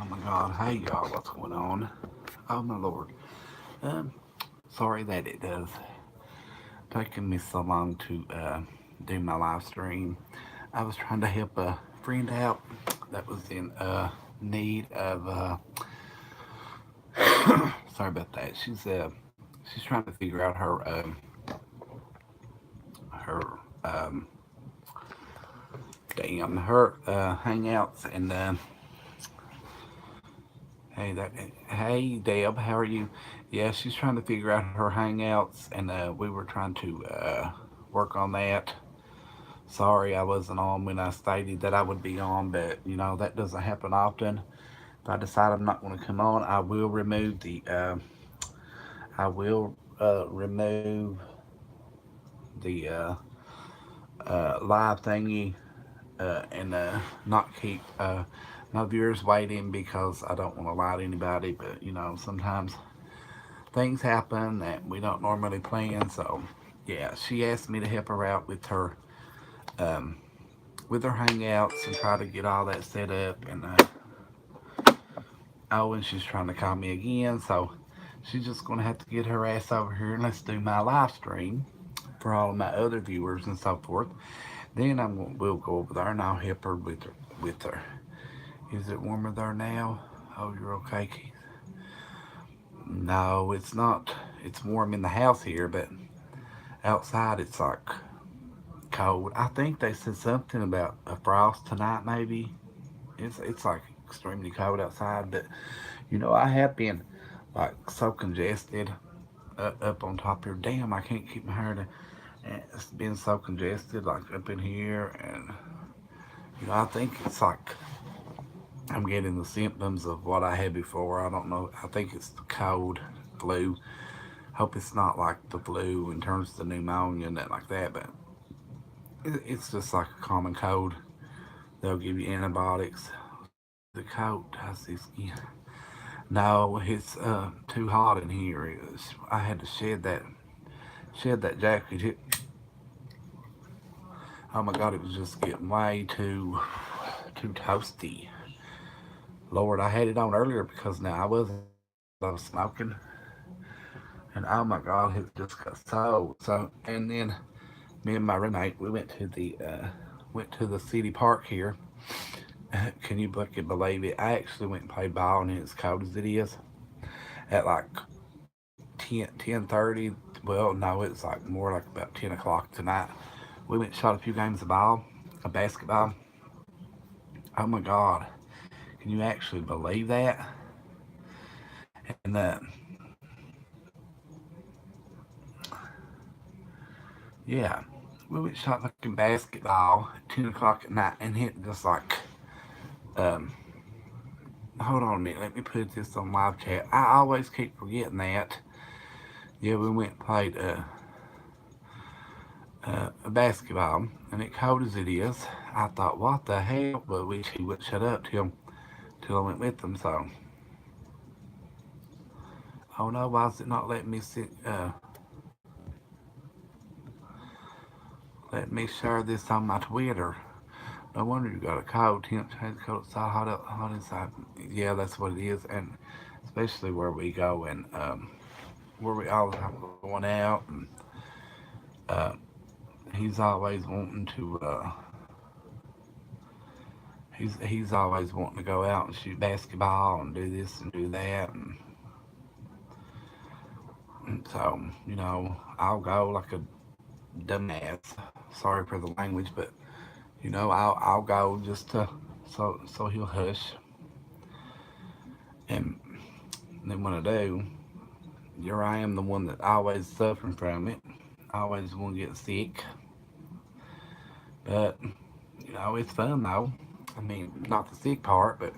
Oh my God, hey y'all, what's going on? Oh my Lord. Um, Sorry that it does taking me so long to do my live stream. I was trying to help a friend out that was in need of. Sorry about that. She's trying to figure out her um, her hangouts and hey Deb, how are you? Yeah, she's trying to figure out her hangouts, and we were trying to work on that. Sorry, I wasn't on when I stated that I would be on, but that doesn't happen often. If I decide I'm not going to come on, I will remove the live thingy and not keep my viewers waiting because I don't want to lie to anybody. But sometimes things happen that we don't normally plan. So yeah, she asked me to help her out um, with her hangouts and try to get all that set up. And oh, and she's trying to call me again. So she's just gonna have to get her ass over here and let's do my live stream for all of my other viewers and so forth. Then we'll go over there and I'll help her with her. Is it warmer there now? Oh, you're okay, Keith? No, it's not. It's warm in the house here, but outside it's like cold. I think they said something about a frost tonight. Maybe it's like extremely cold outside. But I have been like so congested up on top here. Damn, I can't keep my hair. It's been so congested, like up in here, and I think it's like I'm getting the symptoms of what I had before. I don't know. I think it's the cold, flu. Hope it's not like the flu and turns to pneumonia and that like that, but it's just like a common cold. They'll give you antibiotics. The coat, I see skin. No, it's too hot in here. I had to shed that jacket. Oh my God, it was just getting way too toasty. Lord, I had it on earlier because now I wasn't. I was smoking, and oh my God, it just got so. And then me and my roommate, we went to the city park here. Can you believe it? I actually went and played ball, and it's cold as it is at like 10:30. Well, no, it's like more like about 10 o'clock tonight. We went and shot a few games of basketball. Oh my God, can you actually believe that? And yeah, we went and shot fucking basketball at 10 o'clock at night and hit just like um. Hold on a minute, let me put this on live chat. I always keep forgetting that. Yeah, we went and played basketball, and it cold as it is, I thought, what the hell? But she wouldn't shut up till I went with them. So, oh no, why is it not letting me let me share this on my Twitter? No wonder you got a cold. Temp change cold outside, hot inside. Yeah, that's what it is, and especially where we go and where we all have going out, and uh, he's always wanting to. He's always wanting to go out and shoot basketball and do this and do that, and so I'll go like a dumbass. Sorry for the language, but I'll go just to so he'll hush, and then when I do, here I am the one that always suffering from it. I always want to get sick, but it's fun though. I mean, not the sick part, but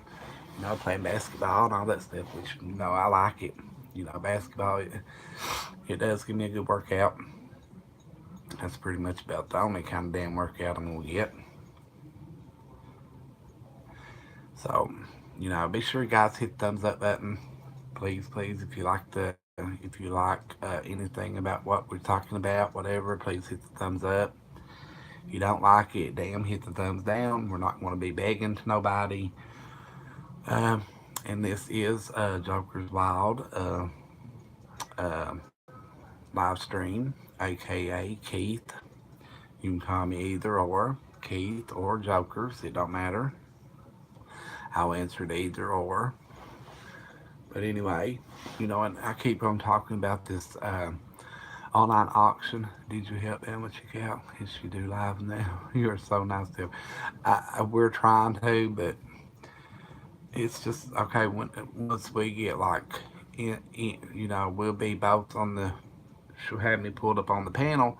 playing basketball and all that stuff, which I like it. Basketball it does give me a good workout. That's pretty much about the only kind of damn workout I'm gonna get. So, be sure you guys hit the thumbs up button, please, please. If you like anything about what we're talking about, whatever, please hit the thumbs up. If you don't like it, damn, hit the thumbs down. We're not going to be begging to nobody. Um, And this is Jokerz Wyld uh, live stream, aka Keith. You can call me either or, Keith or Jokerz. It don't matter. I'll answer it either or. But anyway, and I keep on talking about this online auction. Did you help Emma check out? Is she do live now? You are so nice to. We're trying to, but it's just okay. Once we get like, we'll be both on the. She'll have me pulled up on the panel,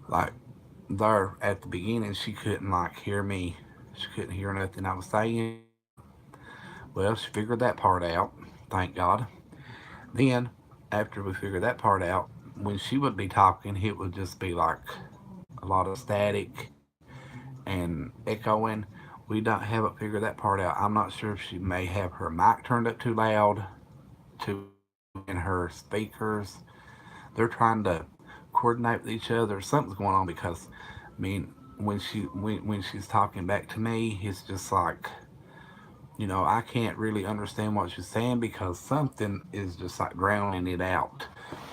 like there at the beginning. She couldn't like hear me. She couldn't hear nothing I was saying. Well, she figured that part out. Thank God. Then, after we figured that part out, when she would be talking, it would just be like a lot of static and echoing. We don't haven't figured that part out. I'm not sure if she may have her mic turned up too loud to in her speakers. They're trying to coordinate with each other. Something's going on because, I mean, when she's talking back to me, it's just like I can't really understand what she's saying because something is just like drowning it out.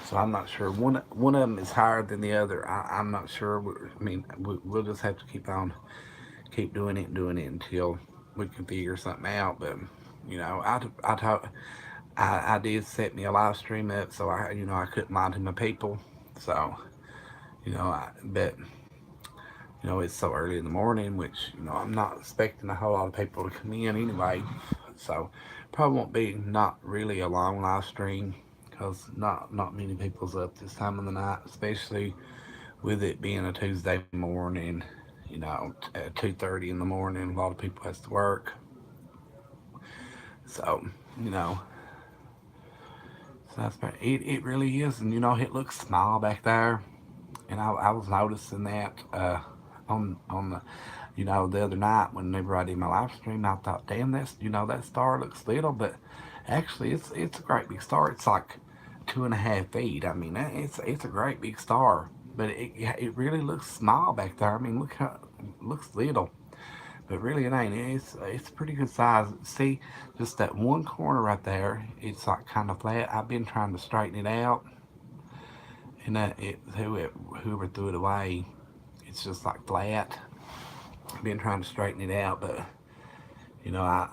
So I'm not sure. One of them is higher than the other. I'm not sure. I mean, we'll just have to keep doing it until we can figure something out. But I talk, I did set me a live stream up, so I couldn't lie to my people. So but it's so early in the morning, which I'm not expecting a whole lot of people to come in anyway. So probably won't be not really a long live stream because not many people's up this time of the night, especially with it being a Tuesday morning. At 2:30 in the morning, a lot of people has to work. So you know, so that's about it. It really is, and it looks small back there, and I was noticing that on the the other night whenever I did my live stream. I thought, damn, that star looks little, but actually it's a great big star. It's like 2.5 feet. I mean, it's a great big star, but it really looks small back there. I mean, look how it looks little, but really it ain't. It's pretty good size. See, just that one corner right there, it's like kind of flat. I've been trying to straighten it out, and whoever threw it away, it's just like flat. I've been trying to straighten it out, but you know, I,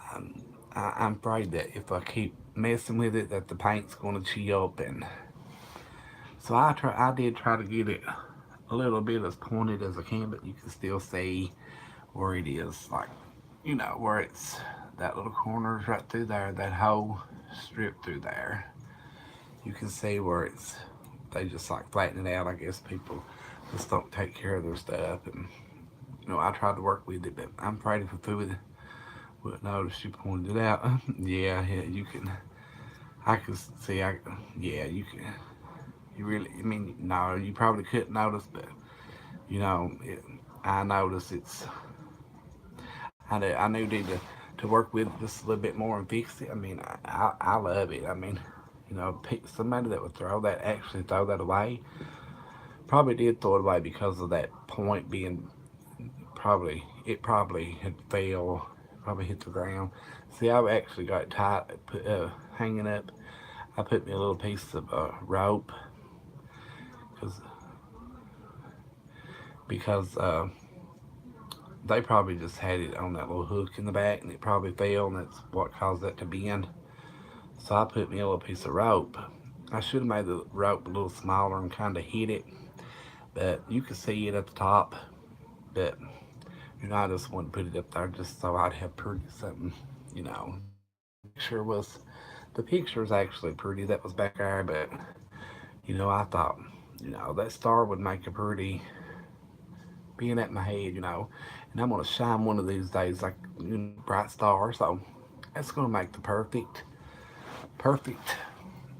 I'm afraid that if I keep messing with it, that the paint's going to chip, and so I did try to get it a little bit as pointed as I can, but you can still see where it is, like where it's that little corner's right through there, that whole strip through there. You can see where they just like flatten it out. I guess people just don't take care of their stuff, and I tried to work with it, but I'm afraid if I food would notice you pointed it out. Yeah, you can. I can see. Yeah, you can. You really. I mean, no, you probably couldn't notice, but you know, it, I noticed it's. I knew to work with just a little bit more and fix it. I mean, I love it. I mean, somebody that would actually throw that away, probably did throw it away because of that point being probably had fell, probably hit the ground. See, I actually got it tight, hanging up. I put me a little piece of rope because because they probably just had it on that little hook in the back and it probably fell and that's what caused that to bend. So I put me a little piece of rope. I should have made the rope a little smaller and kind of hit it, but you could see it at the top. But I just wanted to put it up there just so I'd have pretty something. The picture was actually pretty that was back there, but I thought that star would make a pretty being at my head, and I'm gonna shine one of these days like bright star. So that's gonna make the perfect.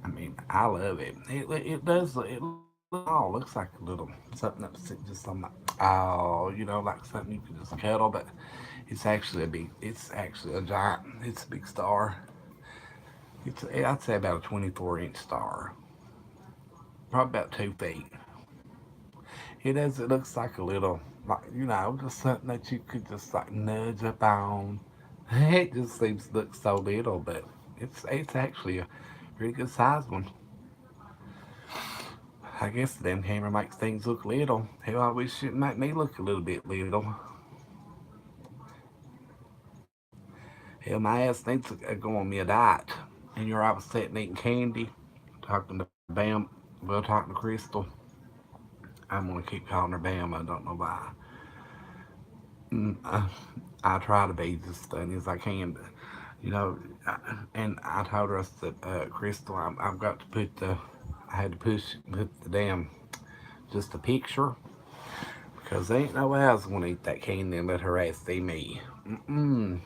I mean, I love it. It does. Looks like a little something that's just on my like something you can just cuddle, but it's actually a giant. It's a big star. I'd say about a 24-inch star, probably about 2 feet. It looks like a little, like just something that you could just like nudge up on. It just seems looks so little, but It's actually a pretty good sized one. I guess the damn camera makes things look little. Hell, I wish it make me look a little bit little. Hell, my ass needs to go on me a diet. And you're out sitting eating candy, talking to Bam, well, talking to Crystal. I'm gonna keep calling her Bam. I don't know why. I try to be as funny as I can, but you know, and I told her that Crystal, I've got to put the, I had to put the damn, just a picture because there ain't no way I was gonna eat that candy and let her ass see me. Mm-mm.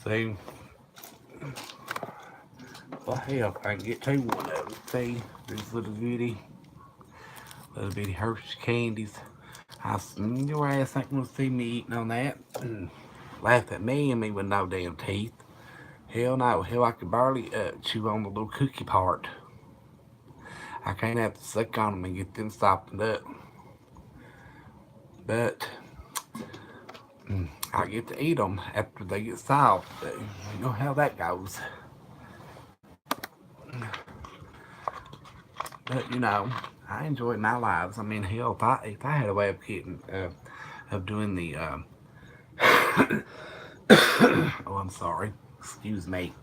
See, well hell, I can get to one of them. See, these little bitty Hershey candies. Your ass ain't gonna see me eating on that. Laugh at me and me with no damn teeth. Hell no. Hell, I could barely chew on the little cookie part. I can't have to suck on them and get them softened up. But I get to eat them after they get soft. But you know how that goes. But you know, I enjoy my lives. I mean, hell, if I had a way of getting of doing the oh, I'm sorry, excuse me.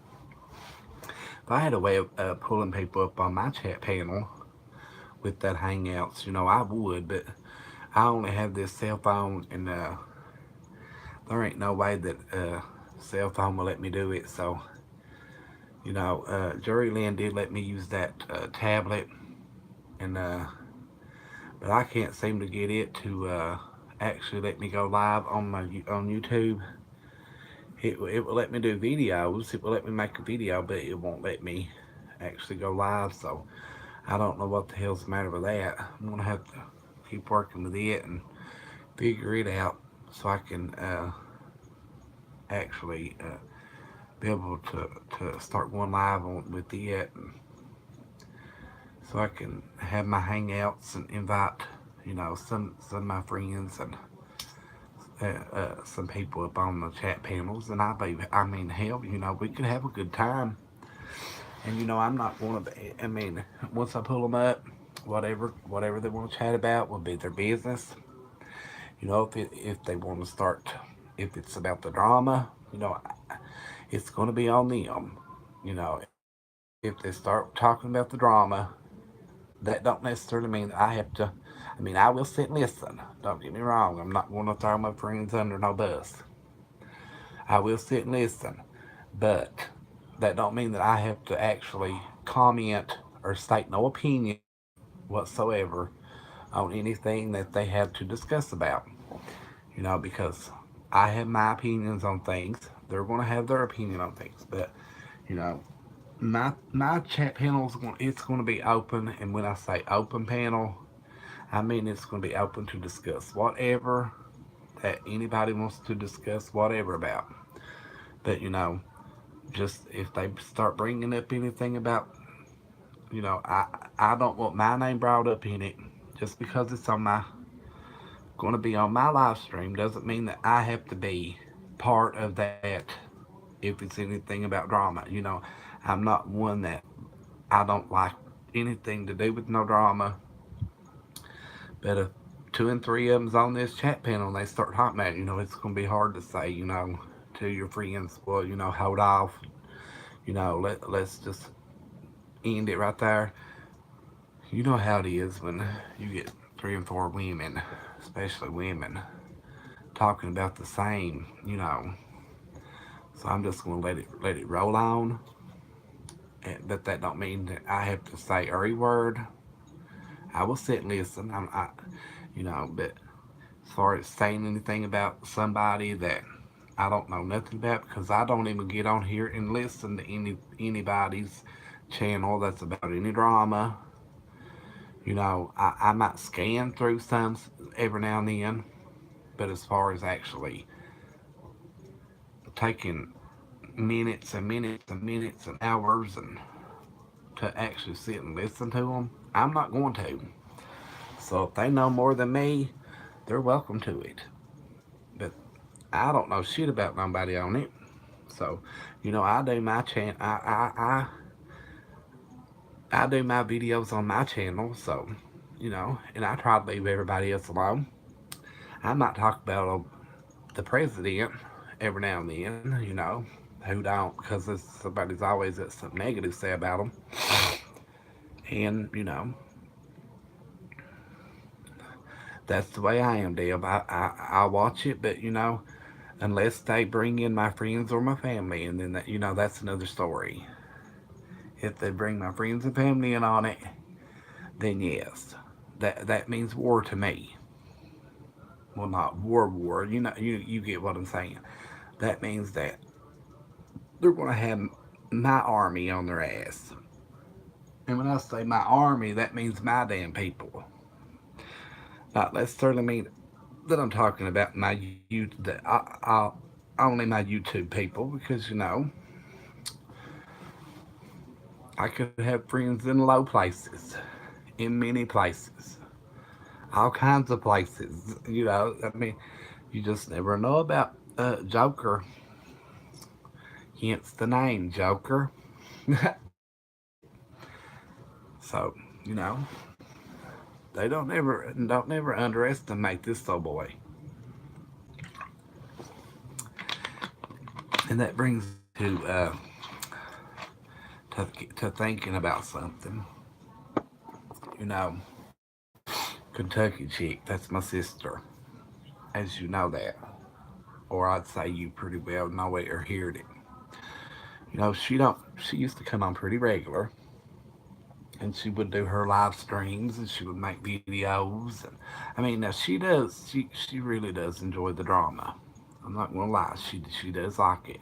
If I had a way of pulling people up on my chat panel with that Hangouts, I would. But I only have this cell phone, and there ain't no way that cell phone will let me do it. So, Jury Lynn did let me use that tablet, and but I can't seem to get it to actually let me go live on YouTube. It will let me do videos. It will let me make a video, but it won't let me actually go live. So I don't know what the hell's the matter with that. I'm gonna have to keep working with it and figure it out so I can actually be able to start going live with it, and so I can have my hangouts and invite some of my friends and some people up on the chat panels, and I mean, hell, we could have a good time. And I'm not going to be. I mean, once I pull them up, whatever they want to chat about will be their business. If they want to start, if it's about the drama, it's going to be on them. If they start talking about the drama, that don't necessarily mean that I have to. I mean, I will sit and listen. Don't get me wrong. I'm not going to throw my friends under no bus. I will sit and listen, but that don't mean that I have to actually comment or state no opinion whatsoever on anything that they have to discuss about. Because I have my opinions on things. They're going to have their opinion on things, but you know, my chat panel is going to be open, and when I say open panel, I mean it's going to be open to discuss whatever that anybody wants to discuss whatever about. But just if they start bringing up anything about, I don't want my name brought up in it. Just because it's on my going to be on my live stream doesn't mean that I have to be part of that. If it's anything about drama, I'm not one that I don't like anything to do with no drama. But if two and three of them's on this chat panel and they start talking about it, it's going to be hard to say, to your friends, well, hold off. Let's just end it right there. You know how it is when you get three and four women, especially women, talking about the same. So I'm just gonna let it roll on. But that don't mean that I have to say every word. I will sit and listen. But as far as saying anything about somebody that I don't know nothing about, because I don't even get on here and listen to anybody's channel that's about any drama. I might scan through some every now and then, but as far as actually taking minutes and minutes and minutes and hours and to actually sit and listen to them, I'm not going to. So if they know more than me, they're welcome to it. But I don't know shit about nobody on it. So, I do my I do my videos on my channel. So, and I try to leave everybody else alone. I might talk about the president every now and then. Who don't, because somebody's always got something negative to say about them. And that's the way I am, Deb. I watch it, but unless they bring in my friends or my family, and then that's another story. If they bring my friends and family in on it, then yes, that means war to me. Well, not war. You get what I'm saying. That means that they're going to have my army on their ass. And when I say my army, that means my damn people. Not necessarily mean that I'm talking about only my YouTube people, because I could have friends in low places, in many places, all kinds of places. I mean, you just never know about Joker. Hence the name Joker. So they don't never underestimate this old boy. And that brings me to thinking about something. You know, Kentucky chick. That's my sister, as you know that, or I'd say you pretty well know it or heard it. She don't. She used to come on pretty regular, and she would do her live streams, and she would make videos. And I mean, now she does. She really does enjoy the drama. I'm not gonna lie. She does like it.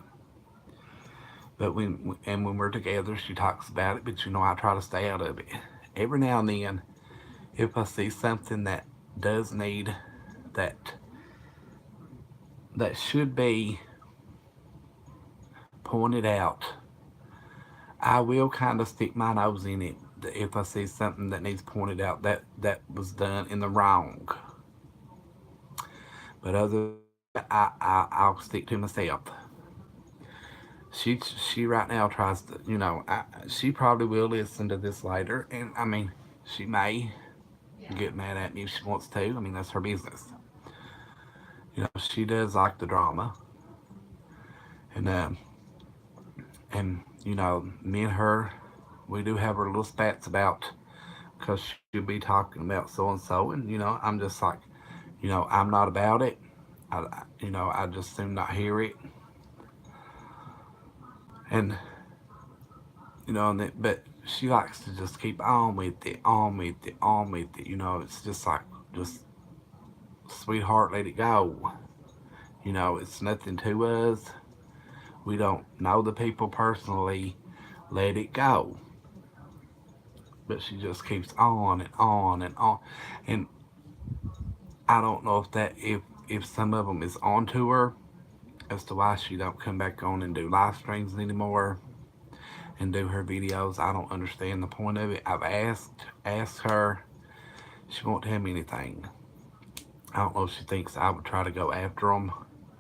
But when we're together, she talks about it. But I try to stay out of it. Every now and then, if I see something that does need that that should be pointed out, I will kind of stick my nose in it if I see something that needs pointed out that was done in the wrong. But other than that, I'll stick to myself. She right now tries to, she probably will listen to this later, and I mean, she may get mad at me if she wants to. I mean, that's her business. She does like the drama, and me and her, we do have our little spats about, because she'll be talking about so and so, and I'm just like, I'm not about it. I just soon not hear it, and but she likes to just keep on with it, on with it, on with it. It's just like, just sweetheart, let it go. It's nothing to us. We don't know the people personally. Let it go. But she just keeps on and on and on, and I don't know if some of them is onto her as to why she don't come back on and do live streams anymore and do her videos. I don't understand the point of it. I've asked her. She won't tell me anything. I don't know if she thinks I would try to go after them,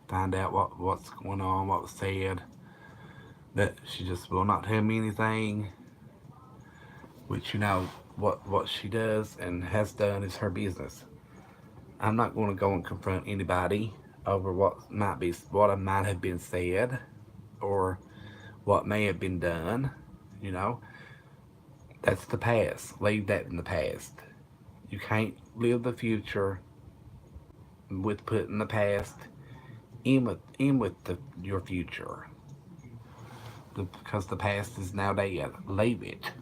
find out what's going on, what was said. But she just will not tell me anything. Which what she does and has done is her business. I'm not going to go and confront anybody over what might have been said or what may have been done. You know, that's the past. Leave that in the past. You can't live the future with putting the past in with your future, because the past is now dead. Leave it.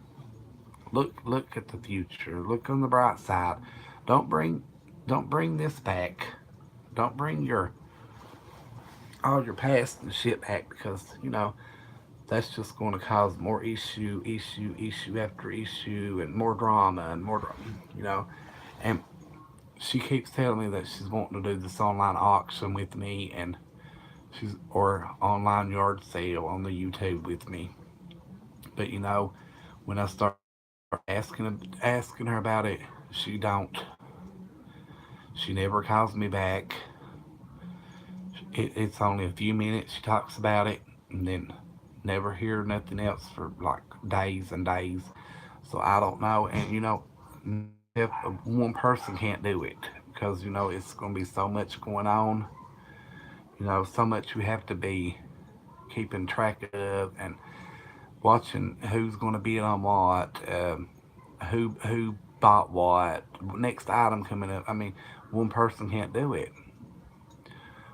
Look at the future. Look on the bright side. Don't bring don't bring this back. Don't bring your all your past and shit back, because that's just going to cause more issue after issue, and more drama and more drama. You know, and she keeps telling me that she's wanting to do this online auction with me, and or online yard sale on the YouTube with me. But when I start asking her about it, she don't. She never calls me back. It's only a few minutes she talks about it, and then never hear nothing else for like days and days. So I don't know. And if one person can't do it, because it's going to be so much going on. So much you have to be keeping track of and watching who's going to bid on what, who bought what, next item coming up. I mean, one person can't do it.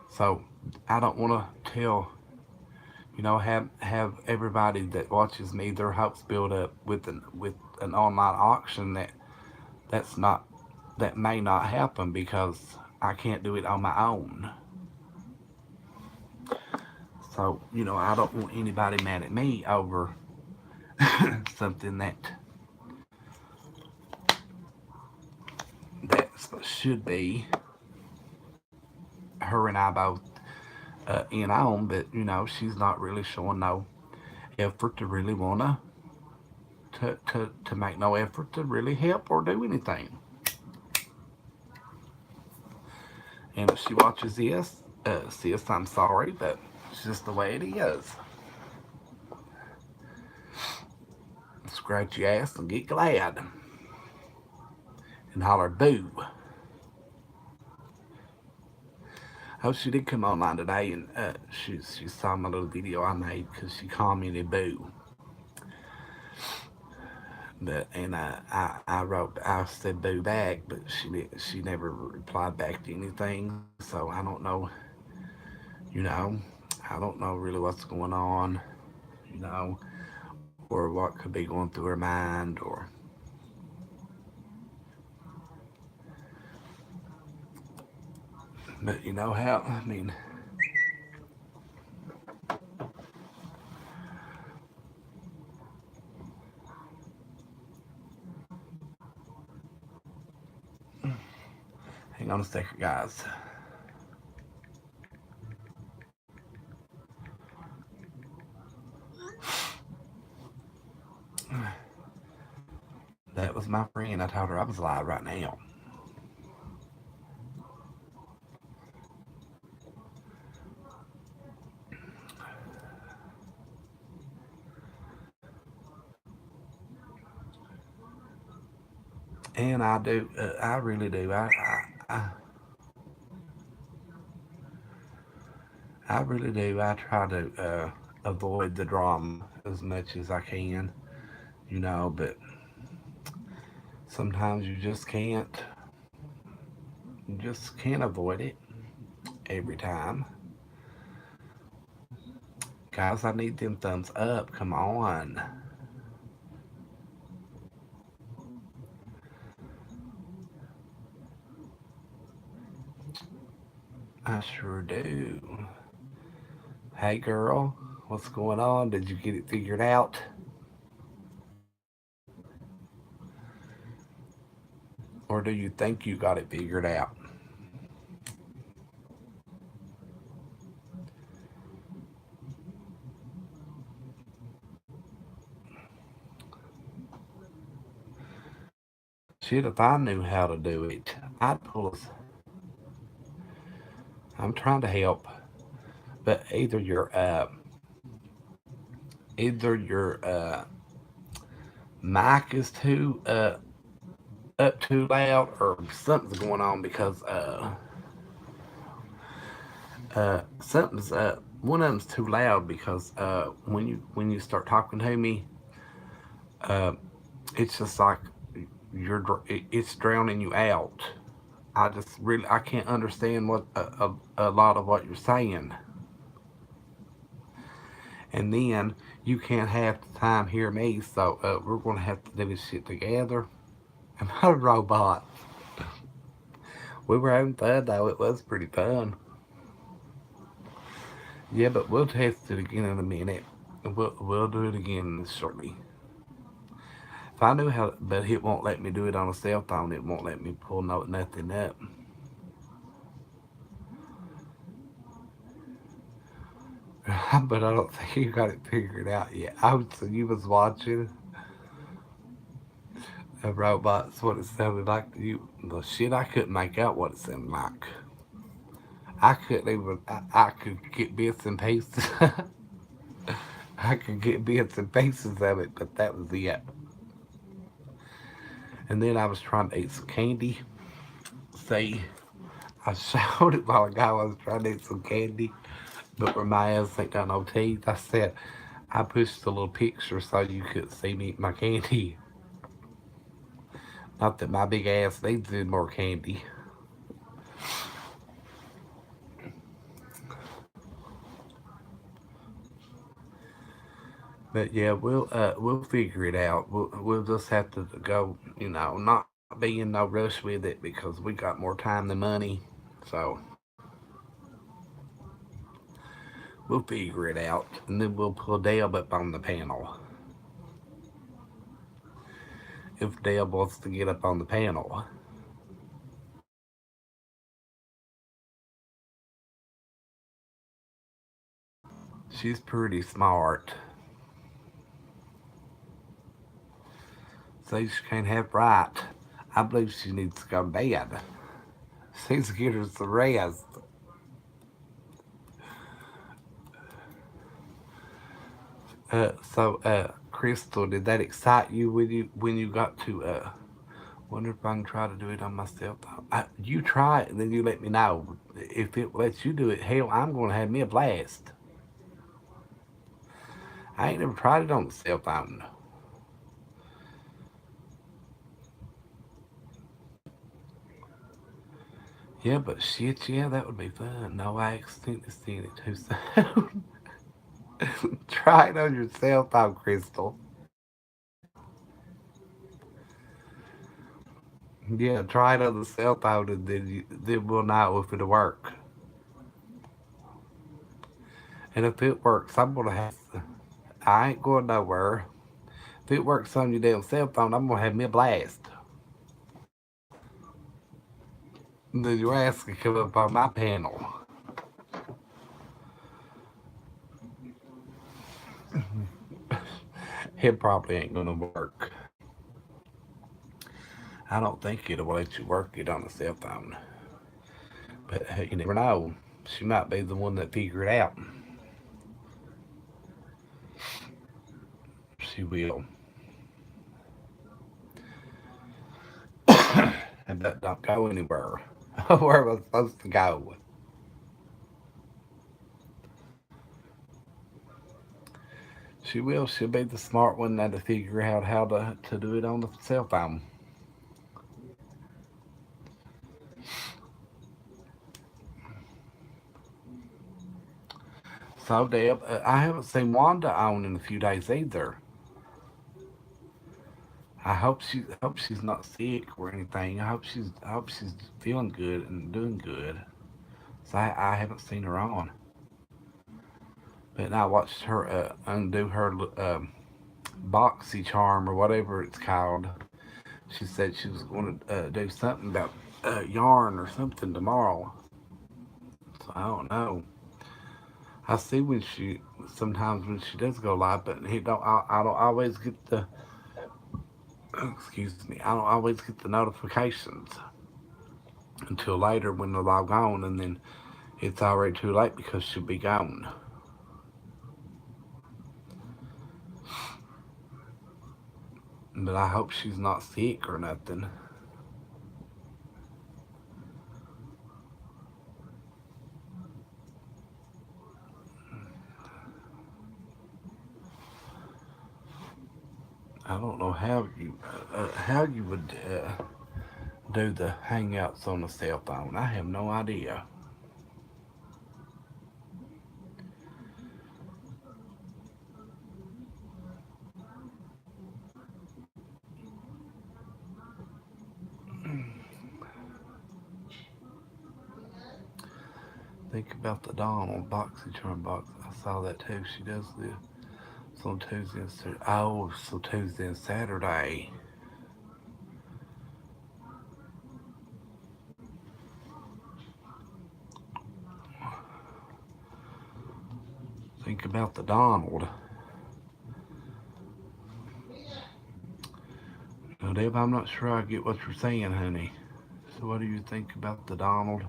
So I don't want to tell, have everybody that watches me their hopes build up with an online auction that's not that may not happen because I can't do it on my own. So I don't want anybody mad at me over something that should be her and I both in on, but she's not really showing no effort to really wanna to make no effort to really help or do anything. And if she watches this, sis, I'm sorry, but it's just the way it is. Scratch your ass and get glad and holler boo. Oh, she did come online today, and she saw my little video I made because she commented boo. But I said boo back, but she never replied back to anything. So I don't know, you know, I don't know really what's going on, you know, or what could be going through her mind, or but how I mean. Hang on a second, guys. That was my friend. I told her I was live right now. And I do. I really do. I really do. I try to avoid the drama as much as I can, but sometimes you just can't. You just can't avoid it every time. Guys, I need them thumbs up. Come on. I sure do. Hey, girl. What's going on? Did you get it figured out? Or do you think you got it figured out? Shit, if I knew how to do it, I'd pull us. I'm trying to help, but either your mic is too up too loud or something's going on because something's one of them's too loud because when you start talking to me, uh, it's just like it's drowning you out. I can't understand what a lot of what you're saying, and then you can't half the time hear me. So we're gonna have to do this shit together. I'm not a robot. We were having fun though. It was pretty fun. Yeah, but we'll test it again in a minute. We'll do it again shortly. If I knew how, but it won't let me do it on a cell phone. It won't let me pull nothing up. But I don't think you got it figured out yet. So you was watching a robot's what it sounded like to you. The shit, I couldn't make out what it sounded like. I couldn't even. I could get bits and pieces. I could get bits and pieces of it, but that was it. And then I was trying to eat some candy. See, I showed it while ago. I was trying to eat some candy, but where my ass ain't got no teeth, I said I pushed a little picture so you could see me eat my candy. Not that my big ass needs any more candy. But yeah, we'll figure it out. We'll just have to go, not be in no rush with it because we got more time than money. So we'll figure it out, and then we'll pull Deb up on the panel if Deb wants to get up on the panel. She's pretty smart. So she can't have right. I believe she needs to go to bed. She needs to get her some rest. Crystal, did that excite you when you got to wonder if I can try to do it on myself? You try it and then you let me know. If it lets you do it, hell, I'm going to have me a blast. I ain't never tried it on the cell phone. Yeah, but shit, yeah, that would be fun. No, I accidentally seen it too soon. Try it on your cell phone, Crystal. Yeah, try it on the cell phone and then we'll know if it'll work. And if it works, I'm gonna have to. I ain't going nowhere. If it works on your damn cell phone, I'm gonna have me a blast. And then your ass can come up on my panel. It probably ain't gonna work. I don't think it'll let you work it on a cell phone. But you never know. She might be the one that figured it out. She will. And that don't go anywhere. Where am I supposed to go? She will. She'll be the smart one that'll figure out how to do it on the cell phone. So, Deb, I haven't seen Wanda on in a few days either. I hope she's not sick or anything. I hope she's feeling good and doing good. So I haven't seen her on, but I watched her undo her boxy charm or whatever it's called. She said she was going to do something about yarn or something tomorrow. So I don't know. I see when she sometimes when she does go live, but he don't. I don't always get the. Excuse me. I don't always get the notifications until later when they're log on, and then it's already too late because she'll be gone. But I hope she's not sick or nothing. I don't know how you would do the hangouts on a cell phone. I have no idea. Think about the Donald Boxycharm box. I saw that too. She does the on Tuesday and Saturday. Oh, so Tuesday and Saturday. Think about the Donald. Now, Deb, I'm not sure I get what you're saying, honey. So, what do you think about the Donald?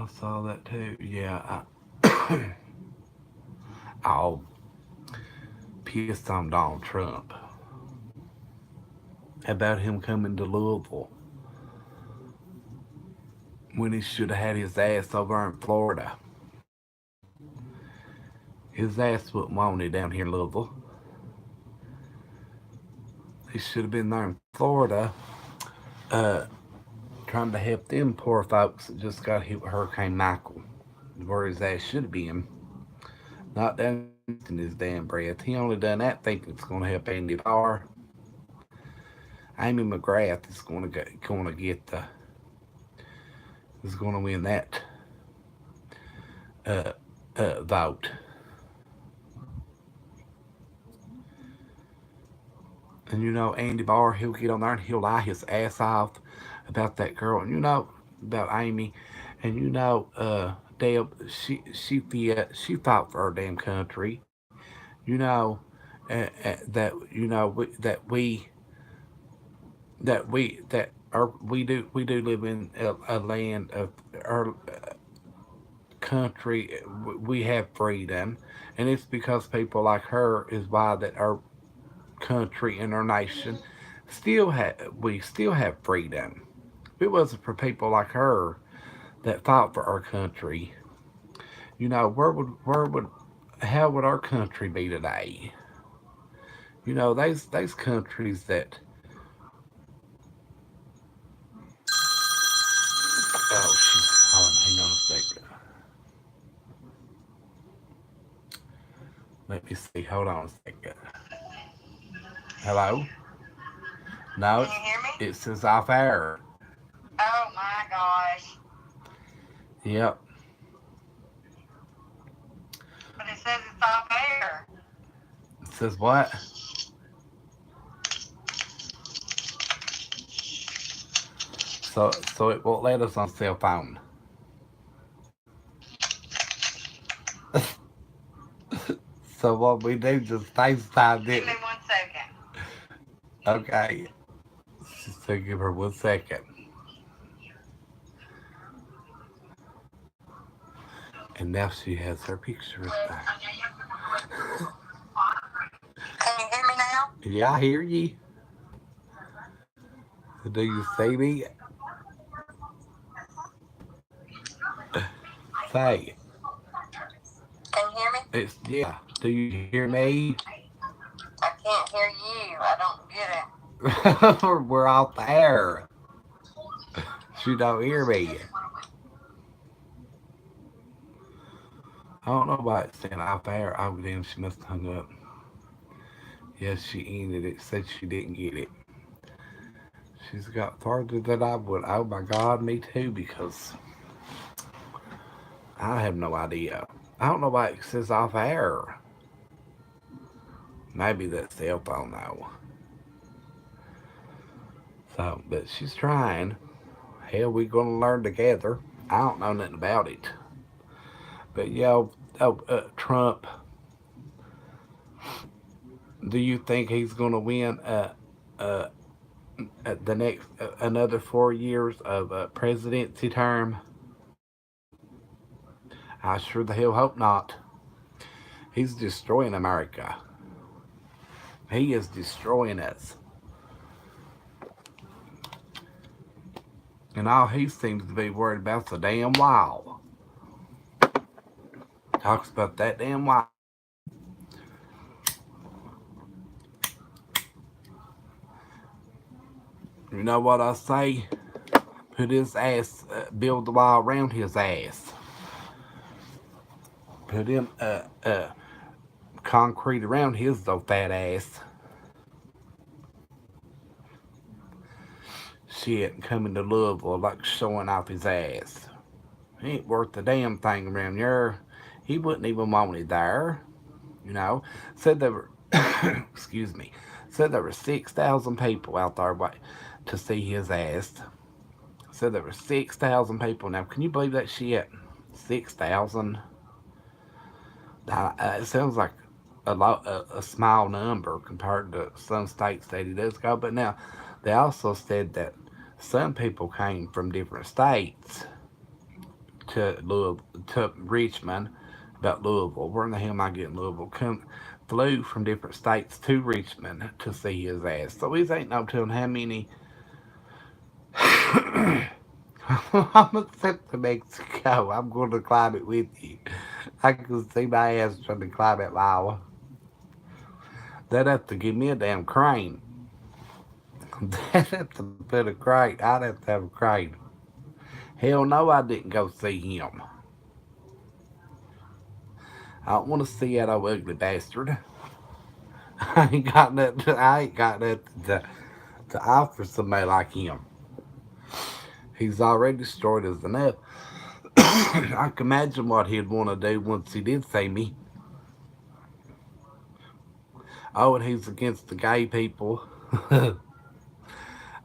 I saw that too. Yeah. I'll pissed on Donald Trump about him coming to Louisville when he should have had his ass over in Florida. His ass wasn't wanted down here in Louisville. He should have been there in Florida, uh, trying to help them poor folks that just got hit with Hurricane Michael, where his ass should have been. Not down here wasting his damn breath. He only done that thinking it's going to help Andy Barr. Amy McGrath is going to get the is going to win that uh, vote. And you know, Andy Barr, he'll get on there and he'll lie his ass off about that girl. And you know, about Amy. And you know, Deb, she fought for our damn country. You know, that you know we do live in a land of our country. We have freedom, and it's because people like her is why that our country and our nation we still have freedom. If it wasn't for people like her that fought for our country, you know, where would how would our country be today? You know, those countries that oh she's calling. Hang on a second. Let me see. Hold on a second. Hello? No, Can you hear me? it says off air. Oh my gosh. Yep. But it says it's off air. It says what? So it won't let us on cell phone. So what we do just FaceTime Give it. me 1 second. Okay. So give her 1 second. And now she has her picture up there. Can you hear me now? Yeah, I hear ye. Do you see me? Say, Can you hear me? it's yeah. Do you hear me? I can't hear you. I don't get it. We're off the air. She don't hear me. I don't know why it's saying off the air. Oh, damn, she must have hung up. Yes, she ended it. Said she didn't get it. She's got farther than I would. Oh my God, me too. Because I have no idea. I don't know why it says off air. Maybe that cell phone though. So, but she's trying. Hell, we gonna learn together. I don't know nothing about it. But yeah, Trump. Do you think he's gonna win? Uh, the next another 4 years of presidency term? I sure the hell hope not. He's destroying America. He is destroying us. And all he seems to be worried about's a damn wall. Talks about that damn wall. You know what I say? Put his ass, build the wall around his ass. Put him, concrete around his though fat ass. Shit, coming to Louisville like showing off his ass. He ain't worth the damn thing around here. He wouldn't even want it there. You know, said there were, excuse me, said there were 6,000 people out there to see his ass. Said there were 6,000 people. Now, can you believe that shit? 6,000. It sounds like a small number compared to some states that he does go. But now, they also said that some people came from different states to Louisville, to Richmond about Louisville. Where in the hell am I getting Louisville? Flew from different states to Richmond to see his ass. So he ain't no telling how many. I'm gonna send to Mexico. I'm going to climb it with you. I can see my ass trying to climb that wall. They'd have to give me a damn crane. They'd have to put a crane. I'd have to have a crane. Hell no, I didn't go see him. I don't want to see that old ugly bastard. I ain't got nothing. I ain't got nothing to offer somebody like him. He's already destroyed us enough. I can imagine what he'd want to do once he did see me. Oh, and he's against the gay people. I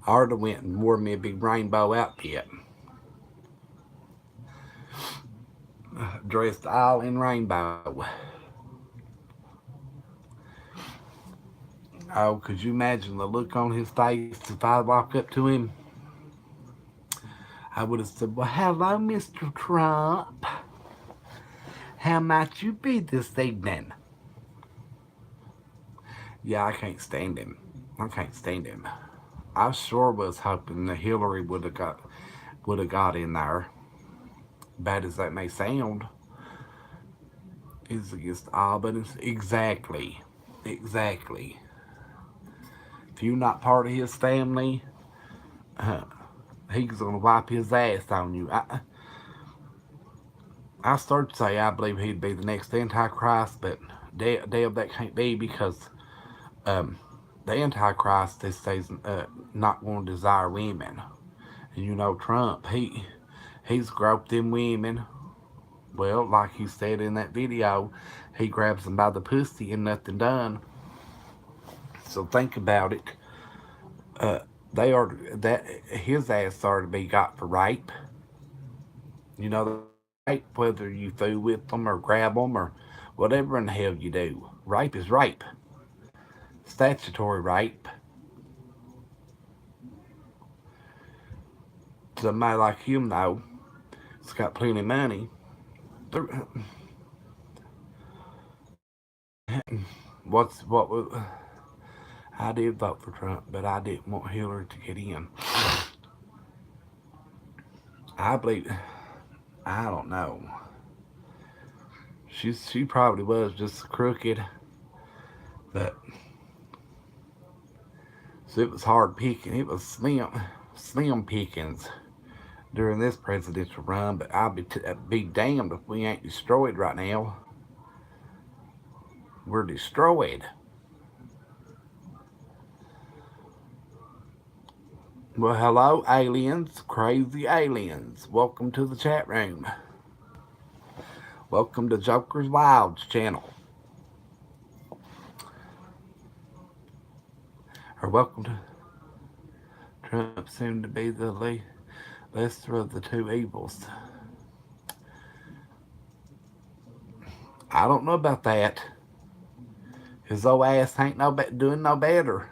already went and wore me a big rainbow outfit. Dressed all in rainbow. Oh, could you imagine the look on his face if I walked up to him? I would have said, well, hello, Mr. Trump. How might you be this evening? Yeah, I can't stand him. I can't stand him. I sure was hoping that Hillary would have got in there. Bad as that may sound, is against all but it's exactly. If you're not part of his family, he's gonna wipe his ass on you. I started to say I believe he'd be the next Antichrist, but damn, that can't be because the Antichrist this says not going to desire women, and you know Trump, he's groped them women. Well, like he said in that video, he grabs them by the pussy and nothing done. So think about it. They are that his ass are to be got for rape. You know, rape whether you fool with them or grab them or whatever in the hell you do. Rape is rape. Statutory rape. Somebody like him though, it's got plenty of money. What was I did vote for Trump, but I didn't want Hillary to get in. I believe I don't know. She probably was just crooked, but so it was hard picking. It was slim pickings during this presidential run. But I'll be damned if we ain't destroyed right now. We're destroyed. Well, hello, aliens, crazy aliens. Welcome to the chat room. Welcome to Jokerz Wyld's channel. Or welcome to Trump soon to be the lesser of the two evils. I don't know about that. His old ass ain't doing no better.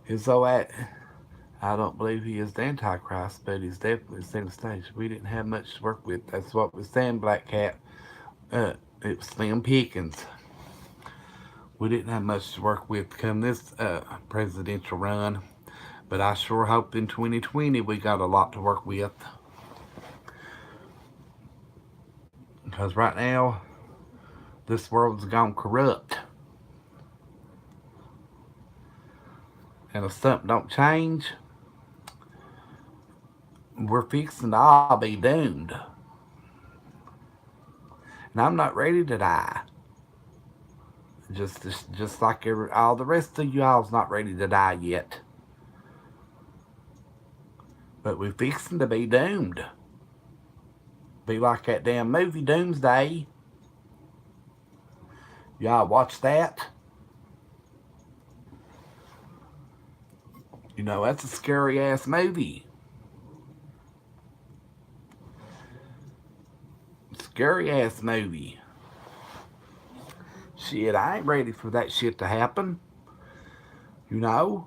His old ass, I don't believe he is the Antichrist, but he's definitely center stage. We didn't have much to work with. That's what we're saying, Black Cat. It was slim pickings. We didn't have much to work with come this presidential run. But I sure hope in 2020 we got a lot to work with. Because right now, this world's gone corrupt. And if something don't change, we're fixing to all be doomed. And I'm not ready to die. Just like all the rest of y'all's not ready to die yet. But we're fixing to be doomed. Be like that damn movie Doomsday. Y'all watch that? You know, that's a scary ass movie. Scary ass movie. Shit, I ain't ready for that shit to happen. you know.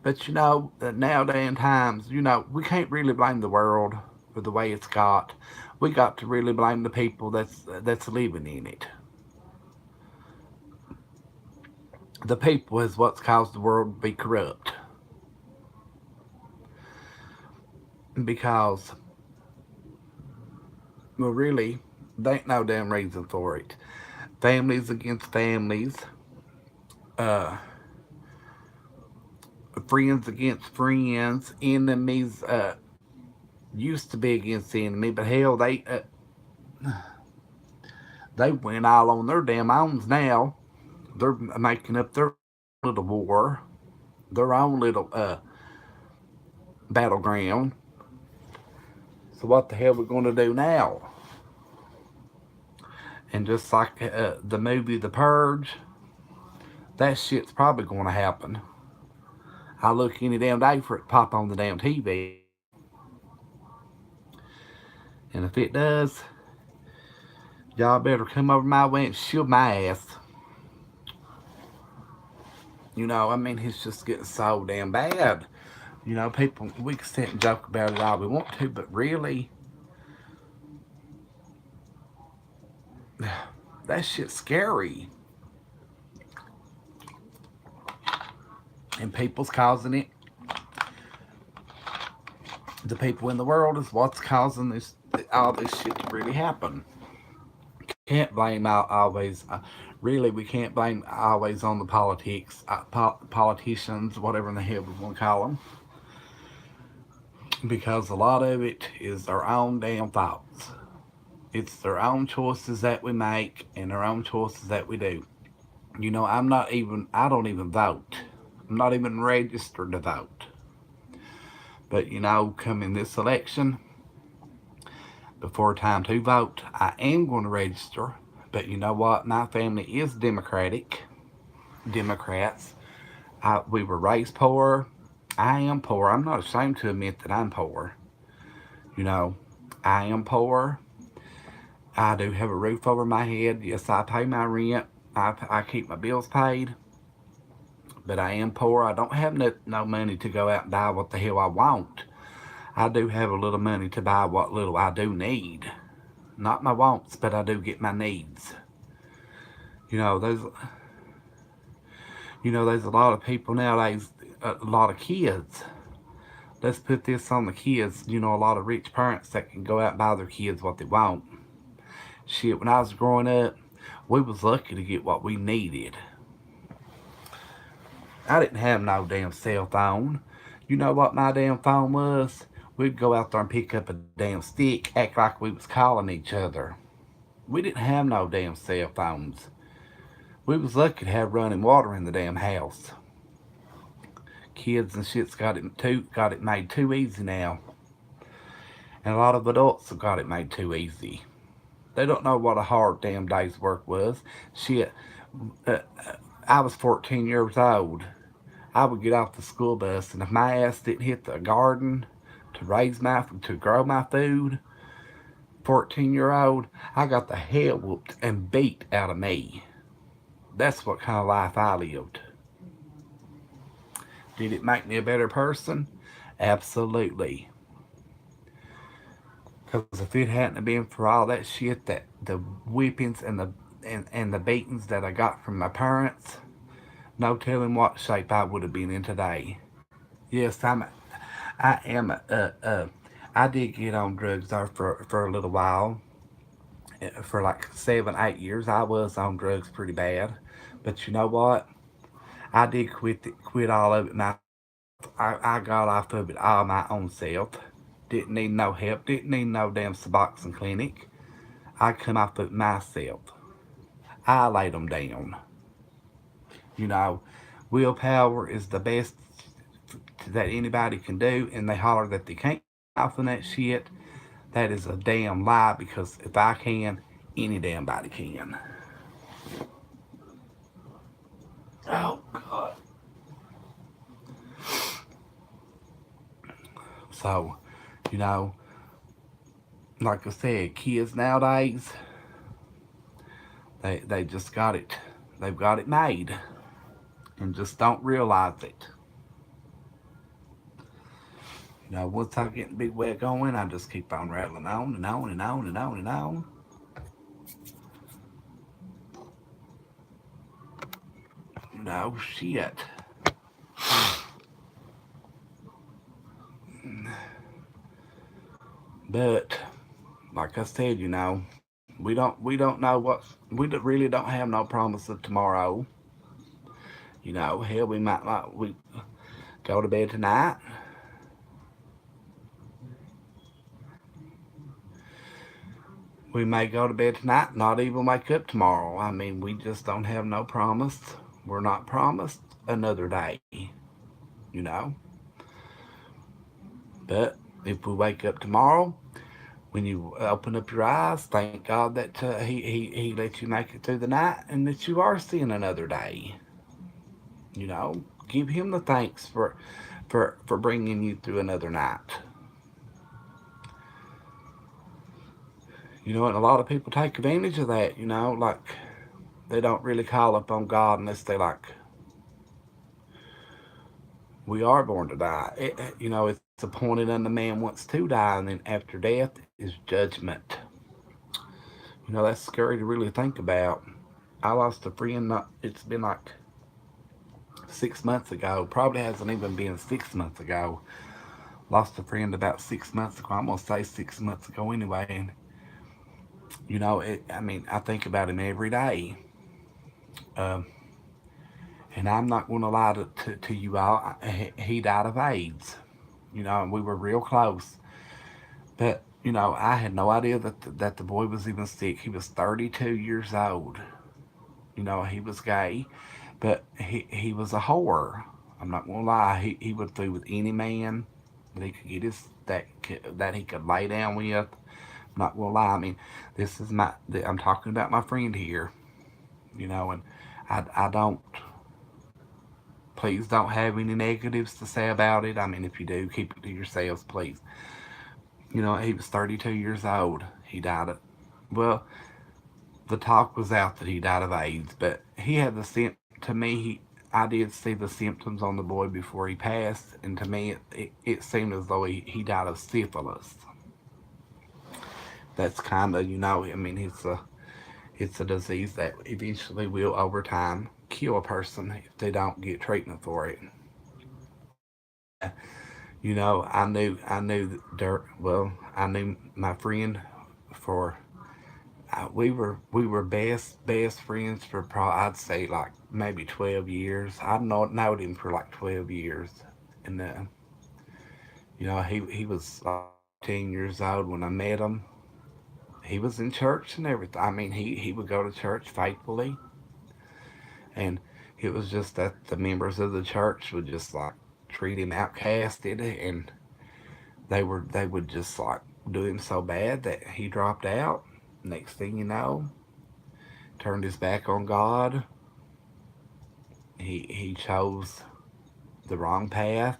But nowadays in times, we can't really blame the world for the way it's got. We got to really blame the people that's living in it. The people is what's caused the world to be corrupt. Because, well, really, there ain't no damn reason for it. Families against families, uh, friends against friends, enemies used to be against the enemy, but hell, they went all on their damn owns now. They're making up their little war, their own little battleground. So what the hell we gonna do now? And just like the movie The Purge, that shit's probably gonna happen. I look any damn day for it to pop on the damn TV. And if it does, y'all better come over my way and shield my ass. I mean, it's just getting so damn bad. People, we can sit and joke about it all we want to, but really, that shit's scary. And people's causing it. The people in the world is what's causing all this shit to really happen. Can't blame always. Really, we can't blame always on the politicians, whatever in the hell we want to call them, because a lot of it is their own damn thoughts. It's their own choices that we make and their own choices that we do. I don't even vote. I'm not even registered to vote. But coming this election, before time to vote, I am going to register. But you know what? My family is Democrats. We were raised poor. I am poor. I'm not ashamed to admit that I'm poor. You know, I am poor. I do have a roof over my head. Yes, I pay my rent. I keep my bills paid. But I am poor. I don't have no money to go out and buy what the hell I want. I do have a little money to buy what little I do need. Not my wants, but I do get my needs. You know, there's there's a lot of people nowadays, a lot of kids. Let's put this on the kids. A lot of rich parents that can go out and buy their kids what they want. Shit, when I was growing up, we was lucky to get what we needed. I didn't have no damn cell phone. You know what my damn phone was? We'd go out there and pick up a damn stick, act like we was calling each other. We didn't have no damn cell phones. We was lucky to have running water in the damn house. Kids and shit's got it made too easy now. And a lot of adults have got it made too easy. They don't know what a hard damn day's work was. Shit, uh, I was 14 years old. I would get off the school bus, and if my ass didn't hit the garden to grow my food, 14-year-old, I got the hell whooped and beat out of me. That's what kind of life I lived. Did it make me a better person? Absolutely. Because if it hadn't been for all that shit, that the whippings and the beatings that I got from my parents, no telling what shape I would have been in today. Yes, I am. I did get on drugs there for a little while. For like 7, 8 years, I was on drugs pretty bad. But you know what? I did quit all of it. I got off of it all my own self. Didn't need no help. Didn't need no damn Suboxone clinic. I come off of it myself. I laid them down. You know, willpower is the best that anybody can do, and they holler that they can't off of that shit. That is a damn lie, because if I can, any damn body can. Oh, God. So, you know, like I said, kids nowadays, they just got it. They've got it made. and just don't realize it. Once I get the big wet going, I just keep on rattling on and on and on and on and on. Shit. But like I said, we don't know really don't have no promise of tomorrow. Hell, we might not we go to bed tonight. We may go to bed tonight, not even wake up tomorrow. I mean, we just don't have no promise. We're not promised another day, you know. But if we wake up tomorrow, when you open up your eyes, thank God that he let you make it through the night and that you are seeing another day. Give him the thanks for bringing you through another night. And a lot of people take advantage of that. Like they don't really call upon God unless they like. We are born to die. It's appointed unto man once to die, and then after death is judgment. That's scary to really think about. I lost a friend. It's been like 6 months ago. Probably hasn't even been 6 months ago. Lost a friend about 6 months ago. I'm gonna say 6 months ago anyway. And I mean, I think about him every day. Um, and I'm not gonna lie to you all. He died of AIDS. And we were real close. But I had no idea that the boy was even sick. He was 32 years old. He was gay, but he was a whore. I'm not gonna lie. He would fool with any man that he could get that he could lay down with. I'm not gonna lie. I mean, this is I'm talking about my friend here. And I don't. Please don't have any negatives to say about it. I mean, if you do, keep it to yourselves, please. He was 32 years old. He died of, well, the talk was out that he died of AIDS, but he had to me, I did see the symptoms on the boy before he passed, and to me, it seemed as though he died of syphilis. That's kind of, I mean, it's a disease that eventually will, over time, kill a person if they don't get treatment for it. I knew my friend for we were best friends for probably, I'd say, like maybe 12 years. I knowed him for like 12 years, and he was like 10 years old when I met him. He was in church and everything. I mean, he would go to church faithfully, and it was just that the members of the church would just like treat him outcasted, and they would just like do him so bad that he dropped out. Next thing you know, turned his back on God. He chose the wrong path.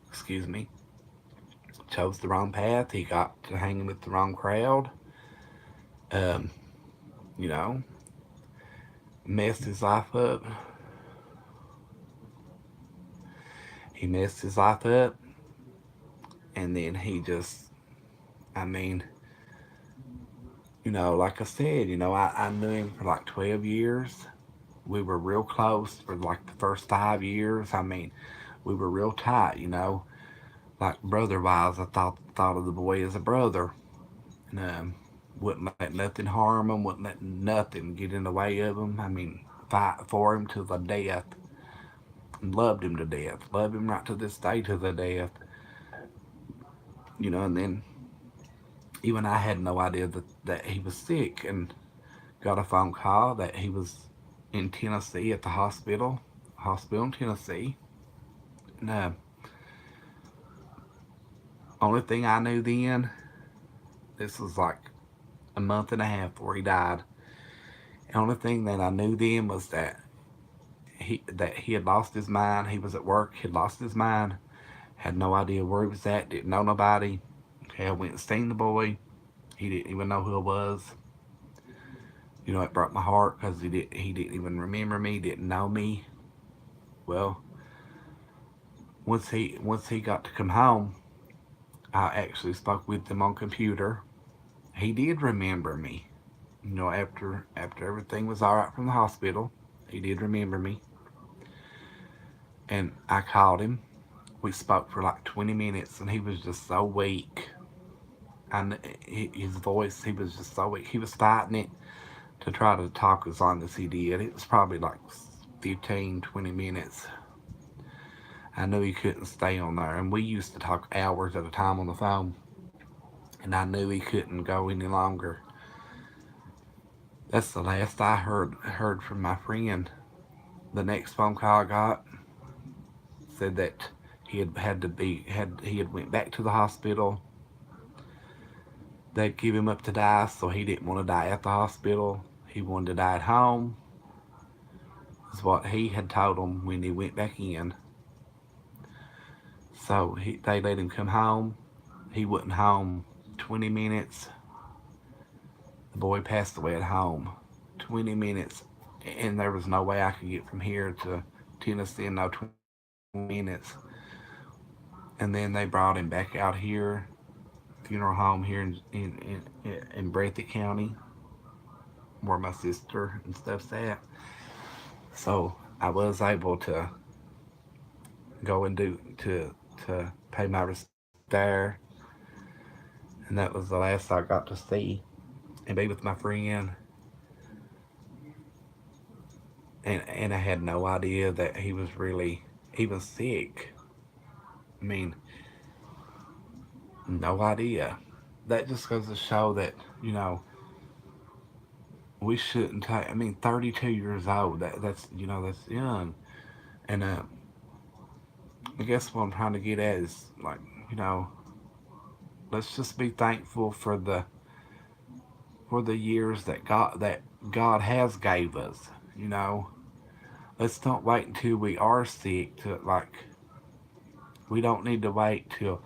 Excuse me. Chose the wrong path. He got to hanging with the wrong crowd. Um, you know, messed his life up. He messed his life up, and then he just, I mean, like I said, I knew him for like 12 years. We were real close for like the first 5 years. I mean, we were real tight, like brother wise. I thought of the boy as a brother, and wouldn't let nothing harm him, wouldn't let nothing get in the way of him. I mean, fight for him to the death, and loved him to death, love him right to this day to the death, and then even I had no idea that he was sick, and got a phone call that he was in Tennessee at the hospital in Tennessee. And only thing I knew then, this was like a month and a half before he died. The only thing that I knew then was that he had lost his mind. He was at work, he had lost his mind, had no idea where he was at, didn't know nobody. Hell, went and seen the boy. He didn't even know who it was. You know, it broke my heart because he didn't even remember me, didn't know me. Well, once he got to come home, I actually spoke with him on computer. He did remember me. You know, after everything was all right from the hospital, he did remember me, and I called him. We spoke for like 20 minutes, and he was just so weak. And his voice, he was just so weak. He was fighting it to try to talk as long as he did. It was probably like 15, 20 minutes. I knew he couldn't stay on there, and we used to talk hours at a time on the phone, and I knew he couldn't go any longer. That's the last I heard from my friend. The next phone call I got said that he had went back to the hospital. They'd give him up to die, so he didn't want to die at the hospital. He wanted to die at home. Is what he had told them when he went back in. So they let him come home. He wasn't home 20 minutes. The boy passed away at home. 20 minutes, and there was no way I could get from here to Tennessee in no 20 minutes. And then they brought him back out here, funeral home here in Breathitt County, where my sister and stuff's at. So I was able to go and to pay my respect there, and that was the last I got to see and be with my friend. And I had no idea that he was really even sick. I mean, no idea. That just goes to show that, you know, we shouldn't take. I mean, 32 years old. That's you know that's young. And I guess what I'm trying to get at is like, you know, let's just be thankful for the years that God has gave us. You know, let's not wait until we are sick to like. We don't need to wait till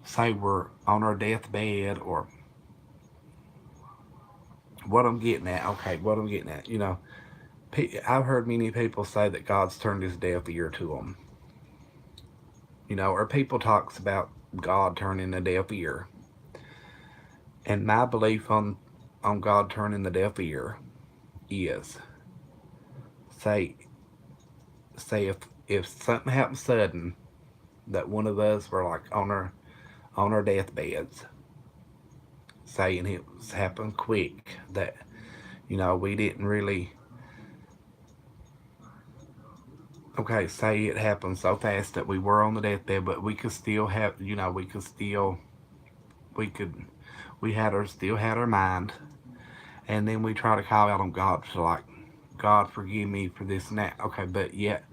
say we're on our deathbed or what I'm getting at. Okay, what I'm getting at. You know, I've heard many people say that God's turned his deaf ear to them. You know, or people talks about God turning a deaf ear. And my belief on God turning the deaf ear is say say if something happened sudden that one of us were like on our deathbeds, saying it was happened quick that you know we didn't really okay say it happened so fast that we were on the deathbed, but we could still have you know we could we had our still had our mind, and then we try to call out on God to like God forgive me for this and that. Okay, but yet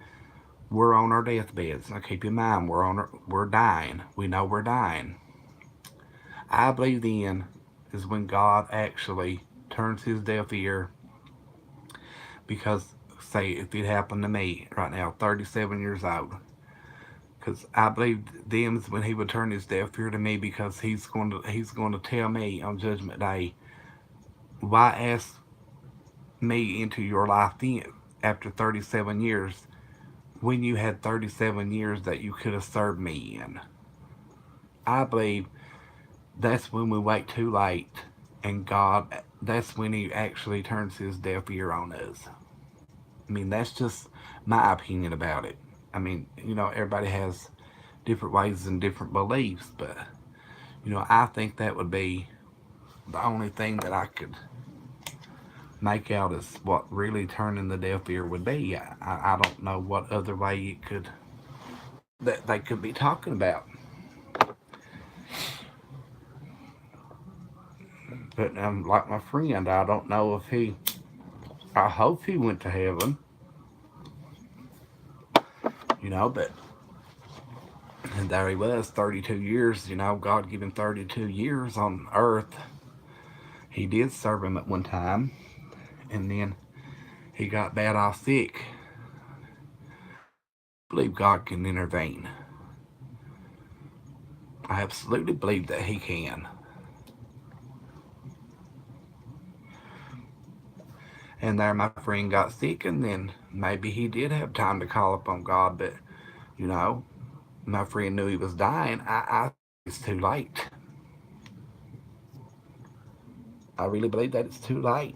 we're on our deathbeds. Now keep in mind we're dying. We know we're dying. I believe then is when God actually turns his deaf ear because say if it happened to me right now, 37 years old, because I believe then is when he would turn his deaf ear to me because he's going to tell me on Judgment Day why ask me into your life then after 37 years when you had 37 years that you could have served me in. I believe that's when we wait too late and God, that's when he actually turns his deaf ear on us. I mean, that's just my opinion about it. I mean, you know, everybody has different ways and different beliefs, but, you know, I think that would be the only thing that I could make out as what really turning the deaf ear would be. I don't know what other way it could, that they could be talking about. But like my friend, I don't know if I hope he went to heaven, you know, but and there he was, 32 years, you know, God gave him 32 years on earth. He did serve him at one time, and then he got bad off sick. I believe God can intervene. I absolutely believe that he can. And there my friend got sick, and then maybe he did have time to call upon God, but you know, my friend knew he was dying. I think it's too late. I really believe that it's too late.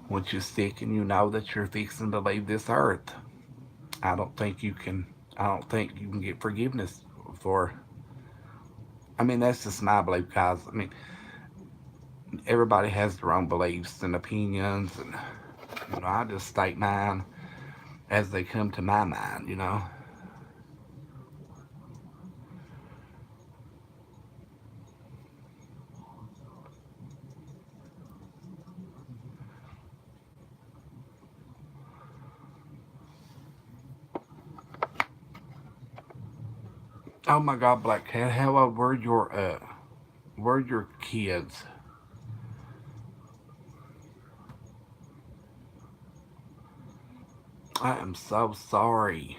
Once you're sick and you know that you're fixing to leave this earth, I don't think you can. I don't think you can get forgiveness for. I mean, that's just my belief, guys. I mean, everybody has their own beliefs and opinions, and I just state mine as they come to my mind. Oh my God, Black Cat, how old were your kids? I am so sorry.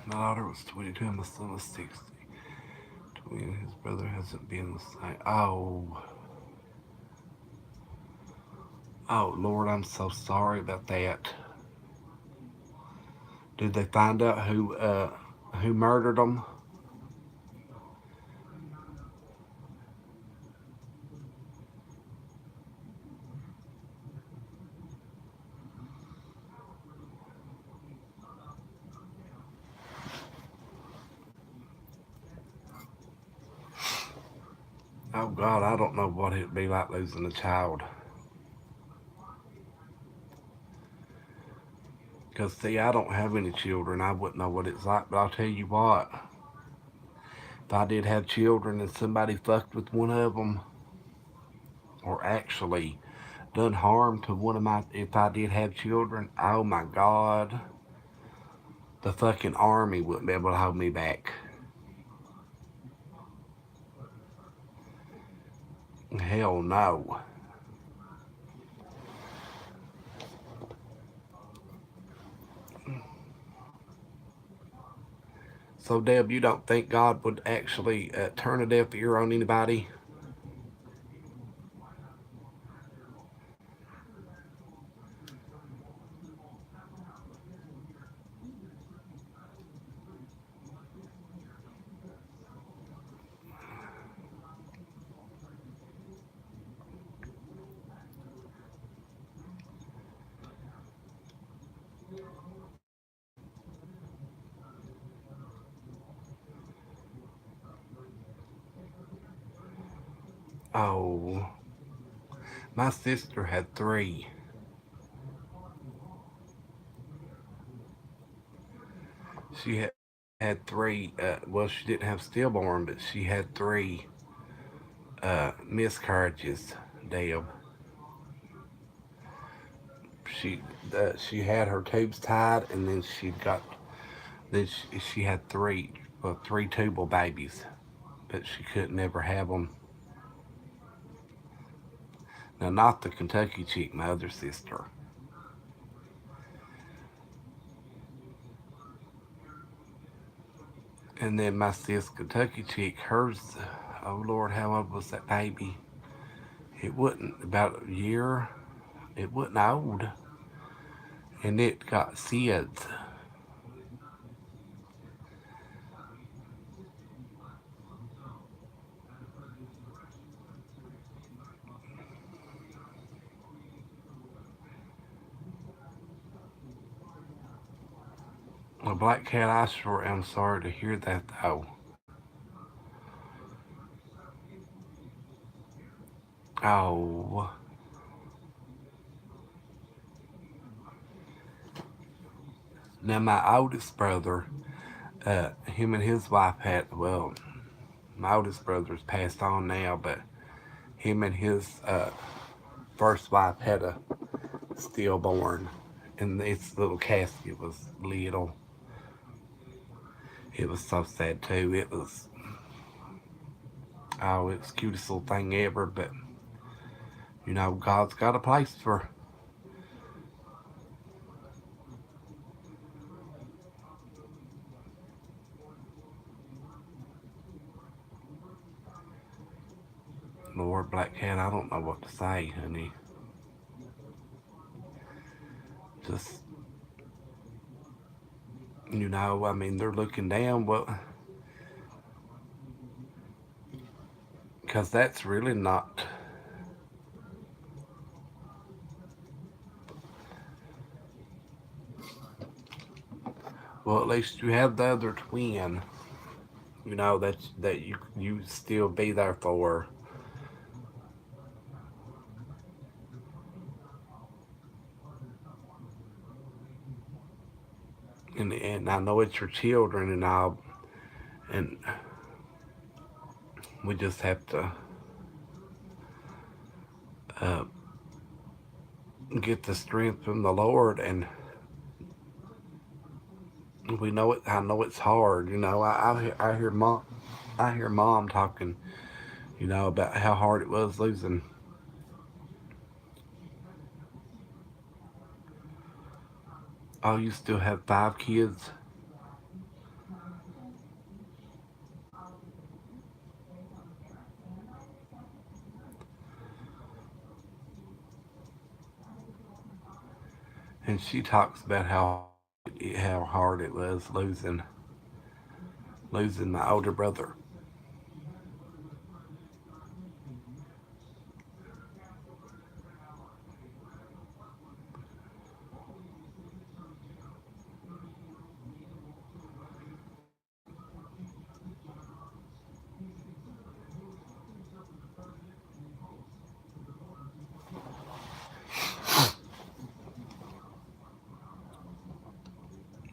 My daughter was 22 and my son was 60. His brother hasn't been the same. Oh, Lord, I'm so sorry about that. Did they find out who murdered them? Oh God, I don't know what it'd be like losing a child. Cause see, I don't have any children. I wouldn't know what it's like. But I'll tell you what, if I did have children and somebody fucked with one of them, or actually done harm to one of my, if I did have children, oh my God, the fucking army wouldn't be able to hold me back. Hell no. So, Deb, you don't think God would actually turn a deaf ear on anybody? Oh, my sister had three. She had three. Well, she didn't have stillborn, but she had three miscarriages. Deb, she she had her tubes tied, and then she had three tubal babies, but she could never have them. Now, not the Kentucky chick, my other sister. And then my sis Kentucky chick, hers, oh Lord, how old was that baby? It wasn't about a year. It wasn't old. And it got SIDS. A Black Cat, I sure am sorry to hear that though. Oh. Now my oldest brother, him and his wife had, well, my oldest brother's passed on now, but him and his first wife had a stillborn, and its little casket was little. It was so sad too. It was the cutest little thing ever. But God's got a place for Lord. Black Cat, I don't know what to say, honey. Just I mean, they're looking down, but because that's really not. Well, at least you have the other twin. That you still be there for. And I know it's your children and all, and we just have to uh, get the strength from the Lord. And we know it. I know it's hard. I hear mom talking, about how hard it was losing. Oh, you still have 5 kids? And she talks about how hard it was losing my older brother.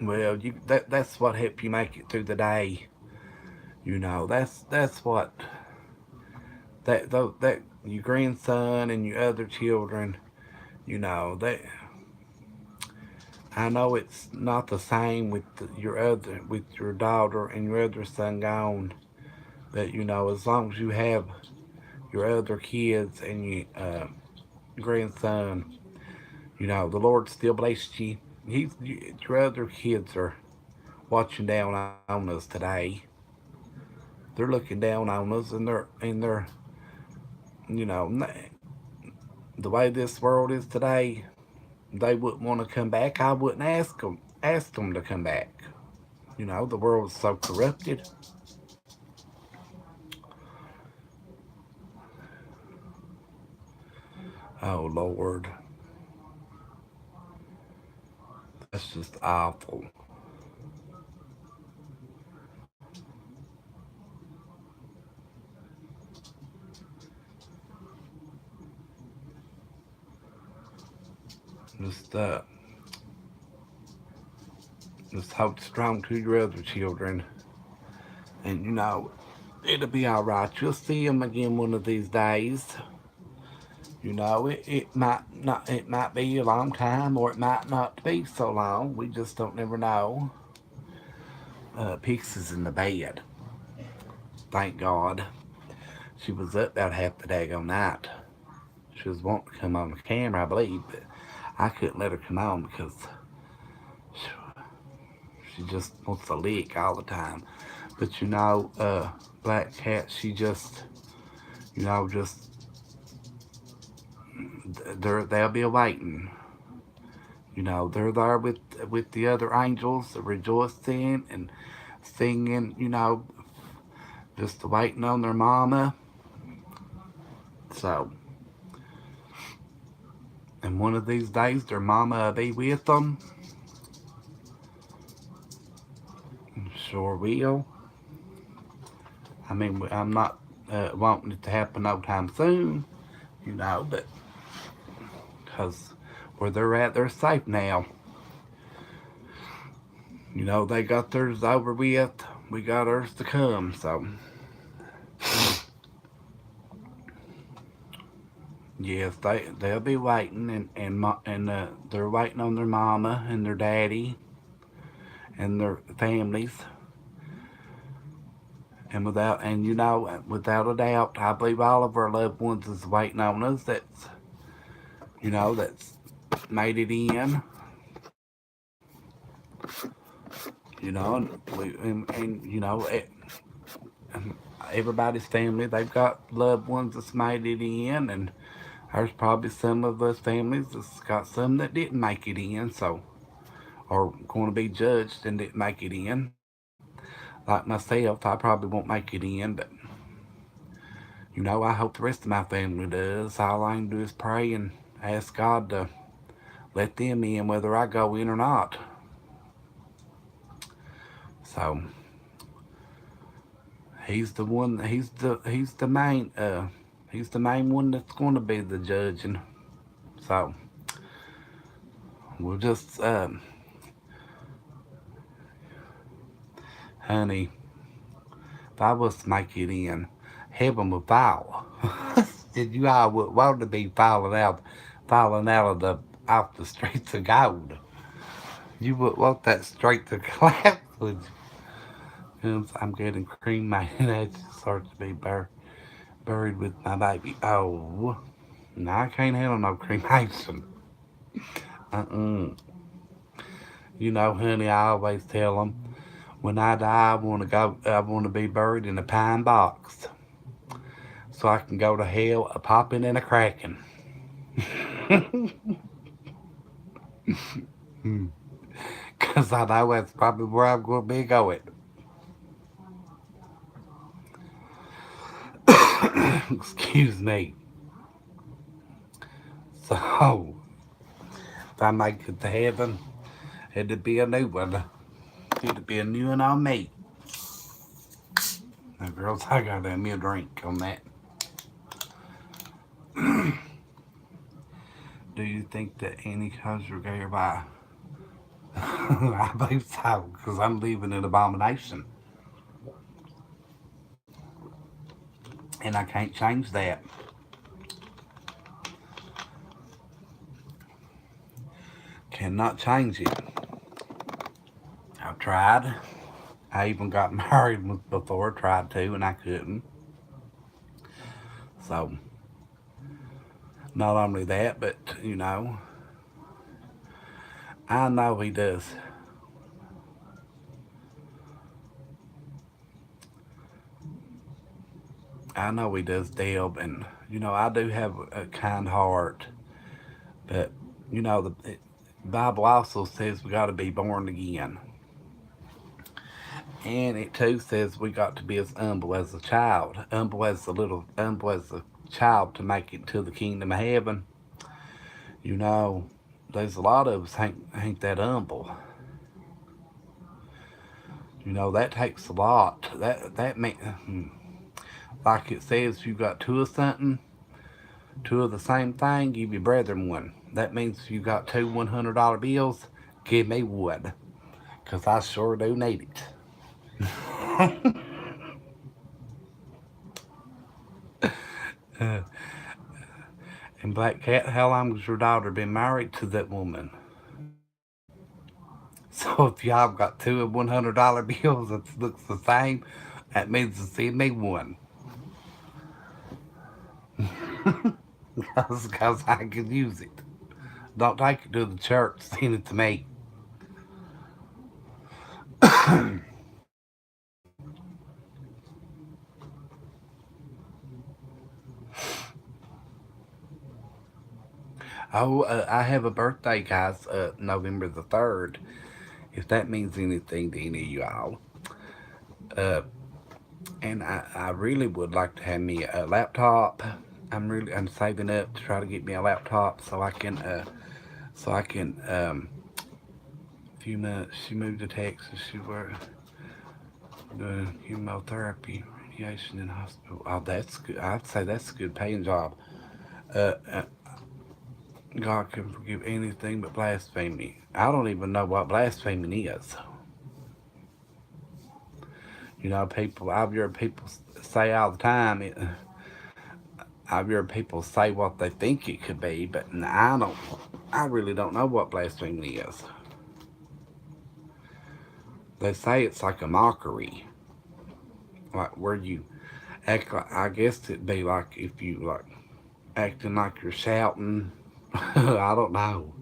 Well, that's what helped you make it through the day. That's what that your grandson and your other children. That I know it's not the same with with your daughter and your other son gone. But as long as you have your other kids and your grandson, the Lord still blessed you. Your other kids are watching down on us today. They're looking down on us, and they're you know the way this world is today. They wouldn't want to come back. I wouldn't ask them to come back. The world is so corrupted. Oh Lord, that's just awful. Just just hold strong to your other children, and it'll be all right. You'll see them again one of these days. It might be a long time, or it might not be so long. We just don't never know. Pixie's in the bed. Thank God. She was up about half the daggone night. She was wanting to come on the camera, I believe, but I couldn't let her come on because she just wants to lick all the time. But Black Cat, she just, just they'll be waiting. They're there with the other angels, rejoicing and singing. Just waiting on their mama. So, and one of these days, their mama will be with them. Sure will. I mean, I'm not wanting it to happen no time soon, but because where they're at, they're safe now. They got theirs over with. We got ours to come. So, Yes, they'll be waiting, and they're waiting on their mama and their daddy and their families, without a doubt, I believe all of our loved ones is waiting on us. That's made it in. And everybody's family, they've got loved ones that's made it in, and there's probably some of us families that's got some that didn't make it in, so or going to be judged and didn't make it in. Like myself, I probably won't make it in, but I hope the rest of my family does. All I can do is pray and ask God to let them in, whether I go in or not. So he's the one. He's the main one that's going to be the judging. So we'll just, honey, if I was to make it in, heaven would fall. And you all would want to be falling out of the off the streets of gold. You would want that straight to collapse, would you? I'm getting cremated. That just starts to be buried with my baby. Oh, no, I can't handle no cremation. Uh-uh. Honey, I always tell them, when I die, I want to be buried in a pine box, so I can go to hell a popping and a cracking. Because I know that's probably where I'm going to be going. Excuse me. So, if I make it to heaven, it'd be a new one. It'd be a new one on me. Now, girls, I got to have me a drink on that. Do you think that any cause are gay or bi? I believe so, because I'm leaving an abomination. And I can't change that. Cannot change it. I've tried. I even got married before, tried to, and I couldn't. So, not only that, but, I know he does. I know he does delve, and, I do have a kind heart, but, the Bible also says we got to be born again. And it too says we got to be as humble as a child, humble as a child to make it to the kingdom of heaven. You know, there's a lot of us ain't that humble. That takes a lot. That like it says, if you got two of something, two of the same thing, give your brethren one. That means if you got two $100 bills, give me one, cause I sure do need it. And Black Cat, how long has your daughter been married to that woman? So if y'all got two of $100 bills that looks the same, that means to send me one. Because I can use it. Don't take it to the church, send it to me. Oh, I have a birthday, guys, November the 3rd, if that means anything to any of y'all. Uh, and I really would like to have me a laptop. I'm saving up to try to get me a laptop so I can a few months. She moved to Texas. She worked doing chemotherapy, radiation in hospital. Oh, that's good. I'd say that's a good paying job. Uh, uh, God can forgive anything but blasphemy. I don't even know what blasphemy is. I've heard people say all the time. I've heard people say what they think it could be, but I really don't know what blasphemy is. They say it's like a mockery, like where you act like, I guess it'd be like if you like acting like you're shouting. I don't know.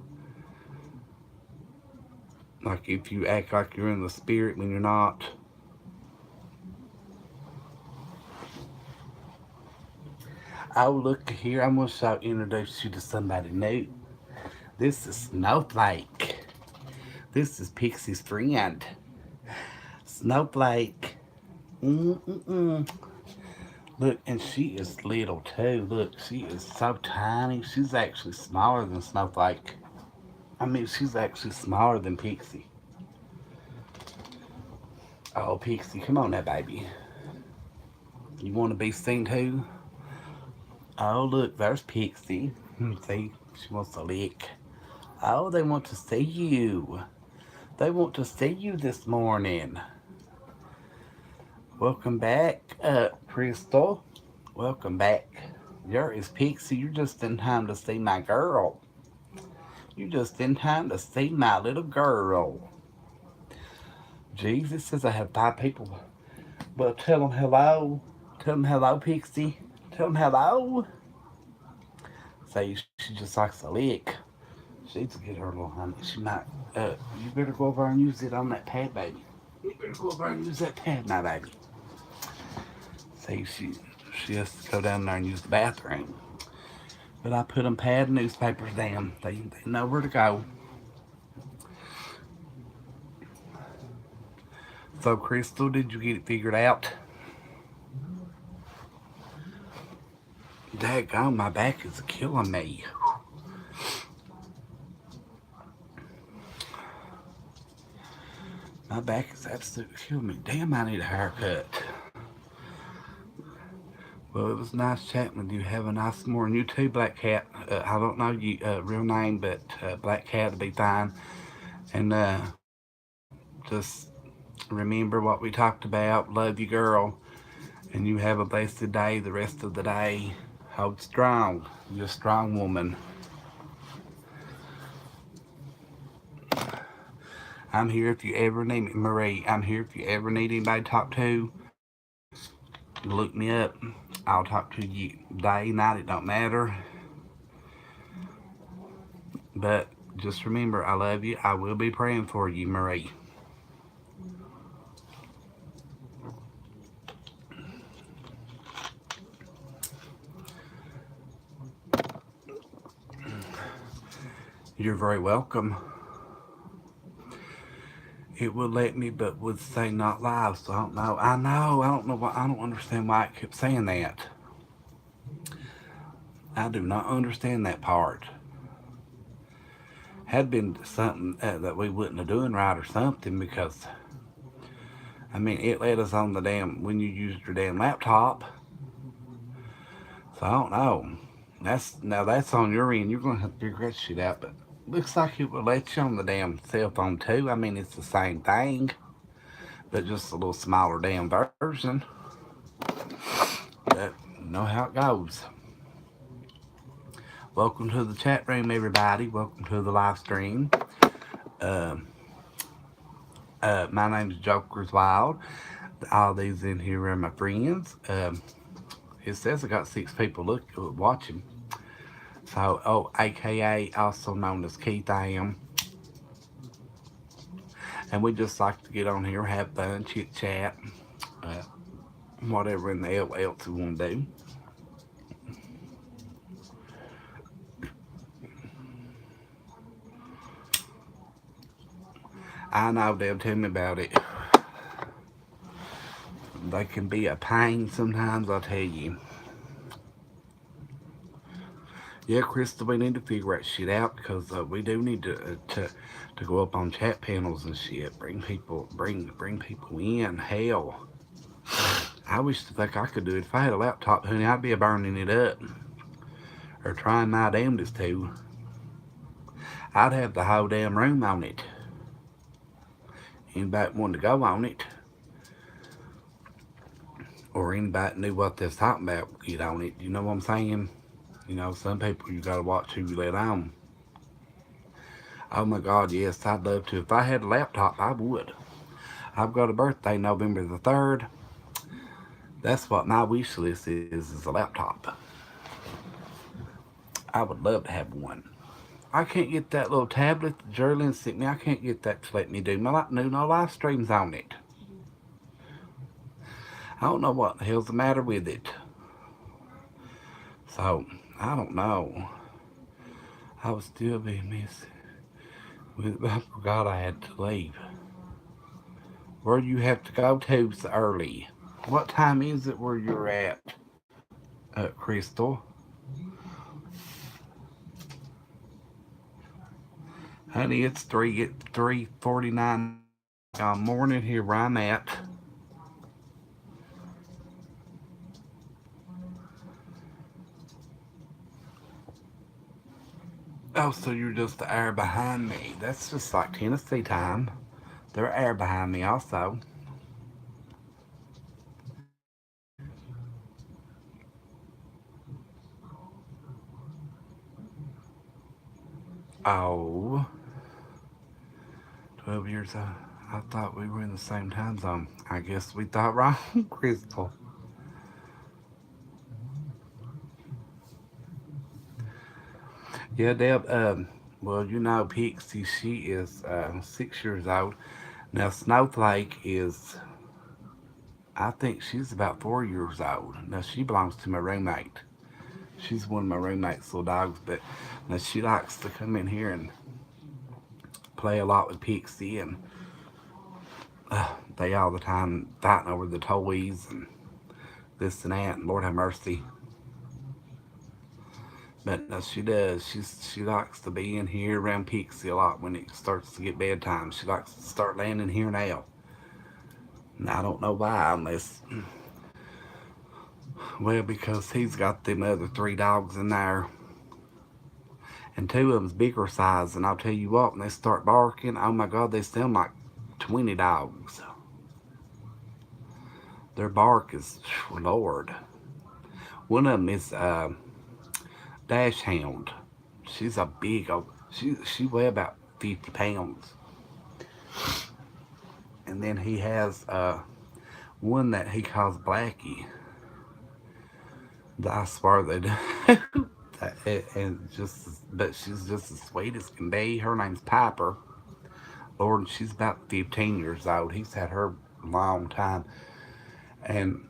Like if you act like you're in the spirit when you're not. Oh, look here. I'm going to introduce you to somebody new. This is Snowflake. This is Pixie's friend. Snowflake. Mm-mm-mm. Look, and she is little too. Look, she is so tiny. She's actually smaller than Snowflake. I mean, she's actually smaller than Pixie. Oh, Pixie, come on now, baby. You want to be seen too? Oh, look, there's Pixie. See, she wants to lick. Oh, they want to see you. They want to see you this morning. Welcome back, Crystal. Welcome back. There is Pixie. You're just in time to see my girl. You're just in time to see my little girl. Jesus says I have 5 people. Well, tell them hello. Tell them hello, Pixie. Tell them hello. Say she just likes to lick. She needs to get her little honey. She might. You better go over and use it on that pad, baby. You better go over and use that pad, my baby. See, she has to go down there and use the bathroom. But I put them pad newspapers down. They know where to go. So, Crystal, did you get it figured out? Daggone, my back is killing me. My back is absolutely killing me. Damn, I need a haircut. Well, it was nice chatting with you. Have a nice morning. You too, Black Cat. I don't know your real name, but Black Cat will be fine. And just remember what we talked about. Love you, girl. And you have a blessed day the rest of the day. Hold strong. You're a strong woman. I'm here if you ever need me, Marie. I'm here if you ever need anybody to talk to. Look me up. I'll talk to you day, night, it don't matter. But just remember, I love you. I will be praying for you, Marie. You're very welcome. It would let me, but would say not live, so I don't know. I don't know why. I don't understand why it kept saying that. I do not understand that part. Had been something that we wouldn't have doing right or something, because I mean it let us on the damn when you used your damn laptop. So I don't know. That's on your end. You're gonna have to figure that shit out. But looks like it will let you on the damn cell phone too. I mean it's the same thing, but just a little smaller damn version. But you know how it goes. Welcome to the chat room, everybody. Welcome to the live stream. My name's Jokerz Wyld. All these in here are my friends. It says I got 6 people watching. So, AKA, also known as Keith, I am. And we just like to get on here, have fun, chit chat, whatever in the hell else we want to do. I know they'll tell me about it. They can be a pain sometimes, I'll tell you. Yeah, Crystal, we need to figure that shit out because we do need to go up on chat panels and shit. Bring people in. Hell, I wish like I could do it. If I had a laptop, honey, I'd be burning it up or trying my damnedest to. I'd have the whole damn room on it. Anybody want to go on it? or anybody knew what they was talking about would get on it. You know what I'm saying? You know, some people you gotta watch who you let on. Oh my God, yes, I'd love to. If I had a laptop, I would. I've got a birthday November the 3rd. That's what my wish list is a laptop. I would love to have one. I can't get that little tablet that Jerlyn sent me. I can't get that to let me do no live streams on it. I don't know what the hell's the matter with it. So, I don't know. I would still be missing. I forgot I had to leave. Where do you have to go to so early? What time is it where you're at, Crystal? Honey, it's 3:49 morning here where I'm at. Oh, so you're just an hour behind me. That's just like Tennessee time. They're an hour behind me also. Oh, 12 years old. I thought we were in the same time zone. I guess we thought wrong, Crystal. Yeah, Deb. Well, you know, Pixie, she is 6 years old. Now, Snowflake is, I think she's about 4 years old. Now, she belongs to my roommate. She's one of my roommate's little dogs, but now she likes to come in here and play a lot with Pixie, and they all the time fighting over the toys and this and that. And Lord have mercy. But no, she does. She likes to be in here around Pixie a lot when it starts to get bedtime. She likes to start laying in here now. And I don't know why, unless, well, because he's got them other three dogs in there, and two of them's bigger size. And I'll tell you what, when they start barking, oh my God, they sound like 20 dogs. Their bark is, Lord. One of them is Dash Hound. She's a big old. She weigh about 50 pounds. And then he has one that he calls Blackie. I swear they do. And but she's just as sweet as can be. Her name's Piper. Lord, she's about 15 years old. He's had her a long time. And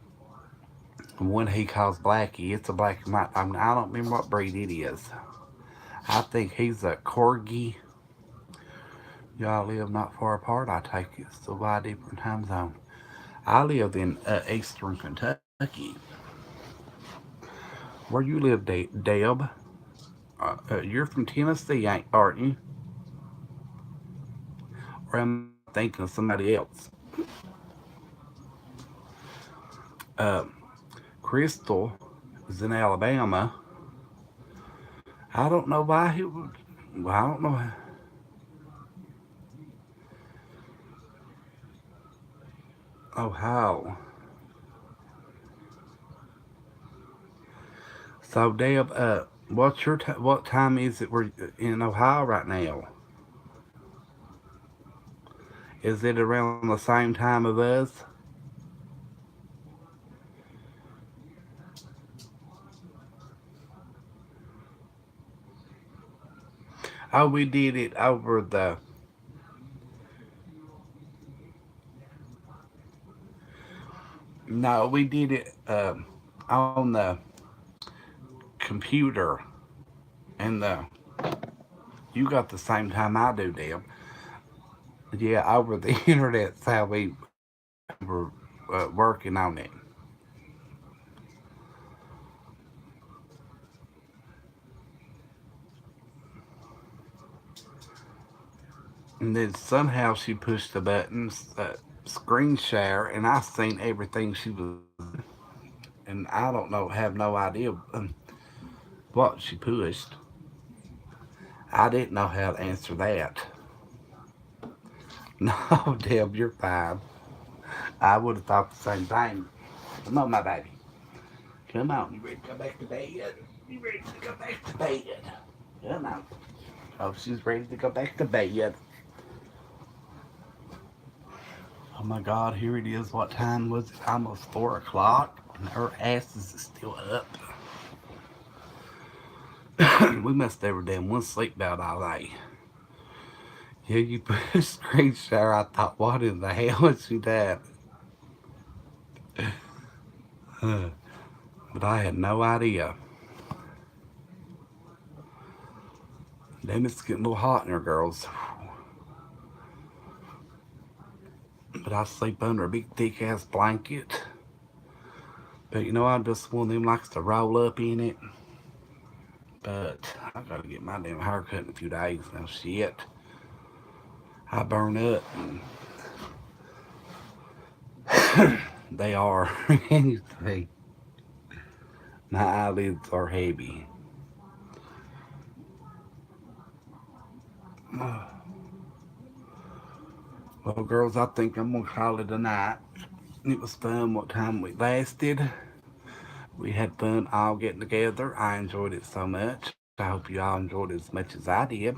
one he calls Blackie, it's a black and white. I don't remember what breed it is. I think he's a corgi. Y'all live not far apart, I take it. So why different time zone? I live in eastern Kentucky. Where you live, Deb? You're from Tennessee, aren't you? Or am I thinking of somebody else? Uh, Crystal is in Alabama. I don't know why he would. Well, I don't know. Oh, how? So, Deb, what time is it? We're in Ohio right now. Is it around the same time of us? Oh, we did it over the. No, we did it on the computer, and you got the same time I do, Deb. Yeah, over the internet's how we were working on it. And then somehow she pushed the buttons, screen share, and I seen everything she was. And I don't know, have no idea what she pushed. I didn't know how to answer that. No, Deb, you're fine. I would have thought the same thing. Come on, my baby. Come on. You ready to go back to bed? You ready to go back to bed? Come on. Oh, she's ready to go back to bed. Oh my God, here it is. What time was it? Almost 4 o'clock. And her ass is still up. We must have done one sleep bout all day. Yeah, you put a screen share. I thought, what in the hell is she that? But I had no idea. Damn, it's getting a little hot in here, girls. But I sleep under a big thick ass blanket. But you know, I'm just one of them likes to roll up in it. But I gotta get my damn hair cut in a few days now. Shit. I burn up. And they are. My eyelids are heavy. Well, girls, I think I'm gonna call it a night. It was fun what time we lasted. We had fun all getting together. I enjoyed it so much. I hope you all enjoyed it as much as I did.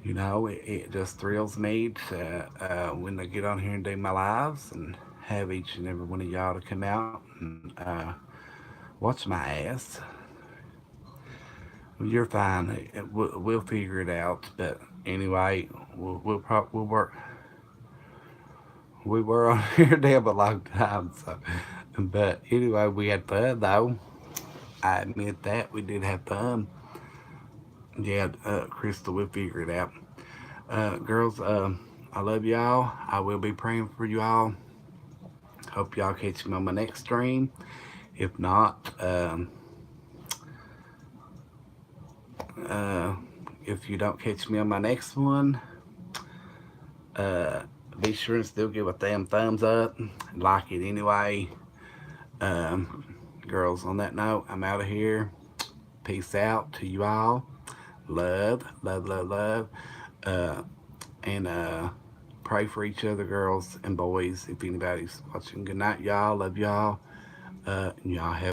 You know, it just thrills me to when I get on here and do my lives and have each and every one of y'all to come out and watch my ass. You're fine. We'll figure it out. But anyway, we'll work. We were on here damn a long time. So, but anyway, we had fun though. I admit that we did have fun. Yeah, Crystal, we'll figure it out. Girls, I love y'all. I will be praying for you all. Hope y'all catch me on my next stream. If not, uh, if you don't catch me on my next one, uh, be sure and still give a damn thumbs up. Like it anyway. Girls, on that note, I'm out of here. Peace out to you all. Love, love, love, love. Uh, and pray for each other, girls and boys, if anybody's watching. Good night, y'all. Love y'all. And y'all have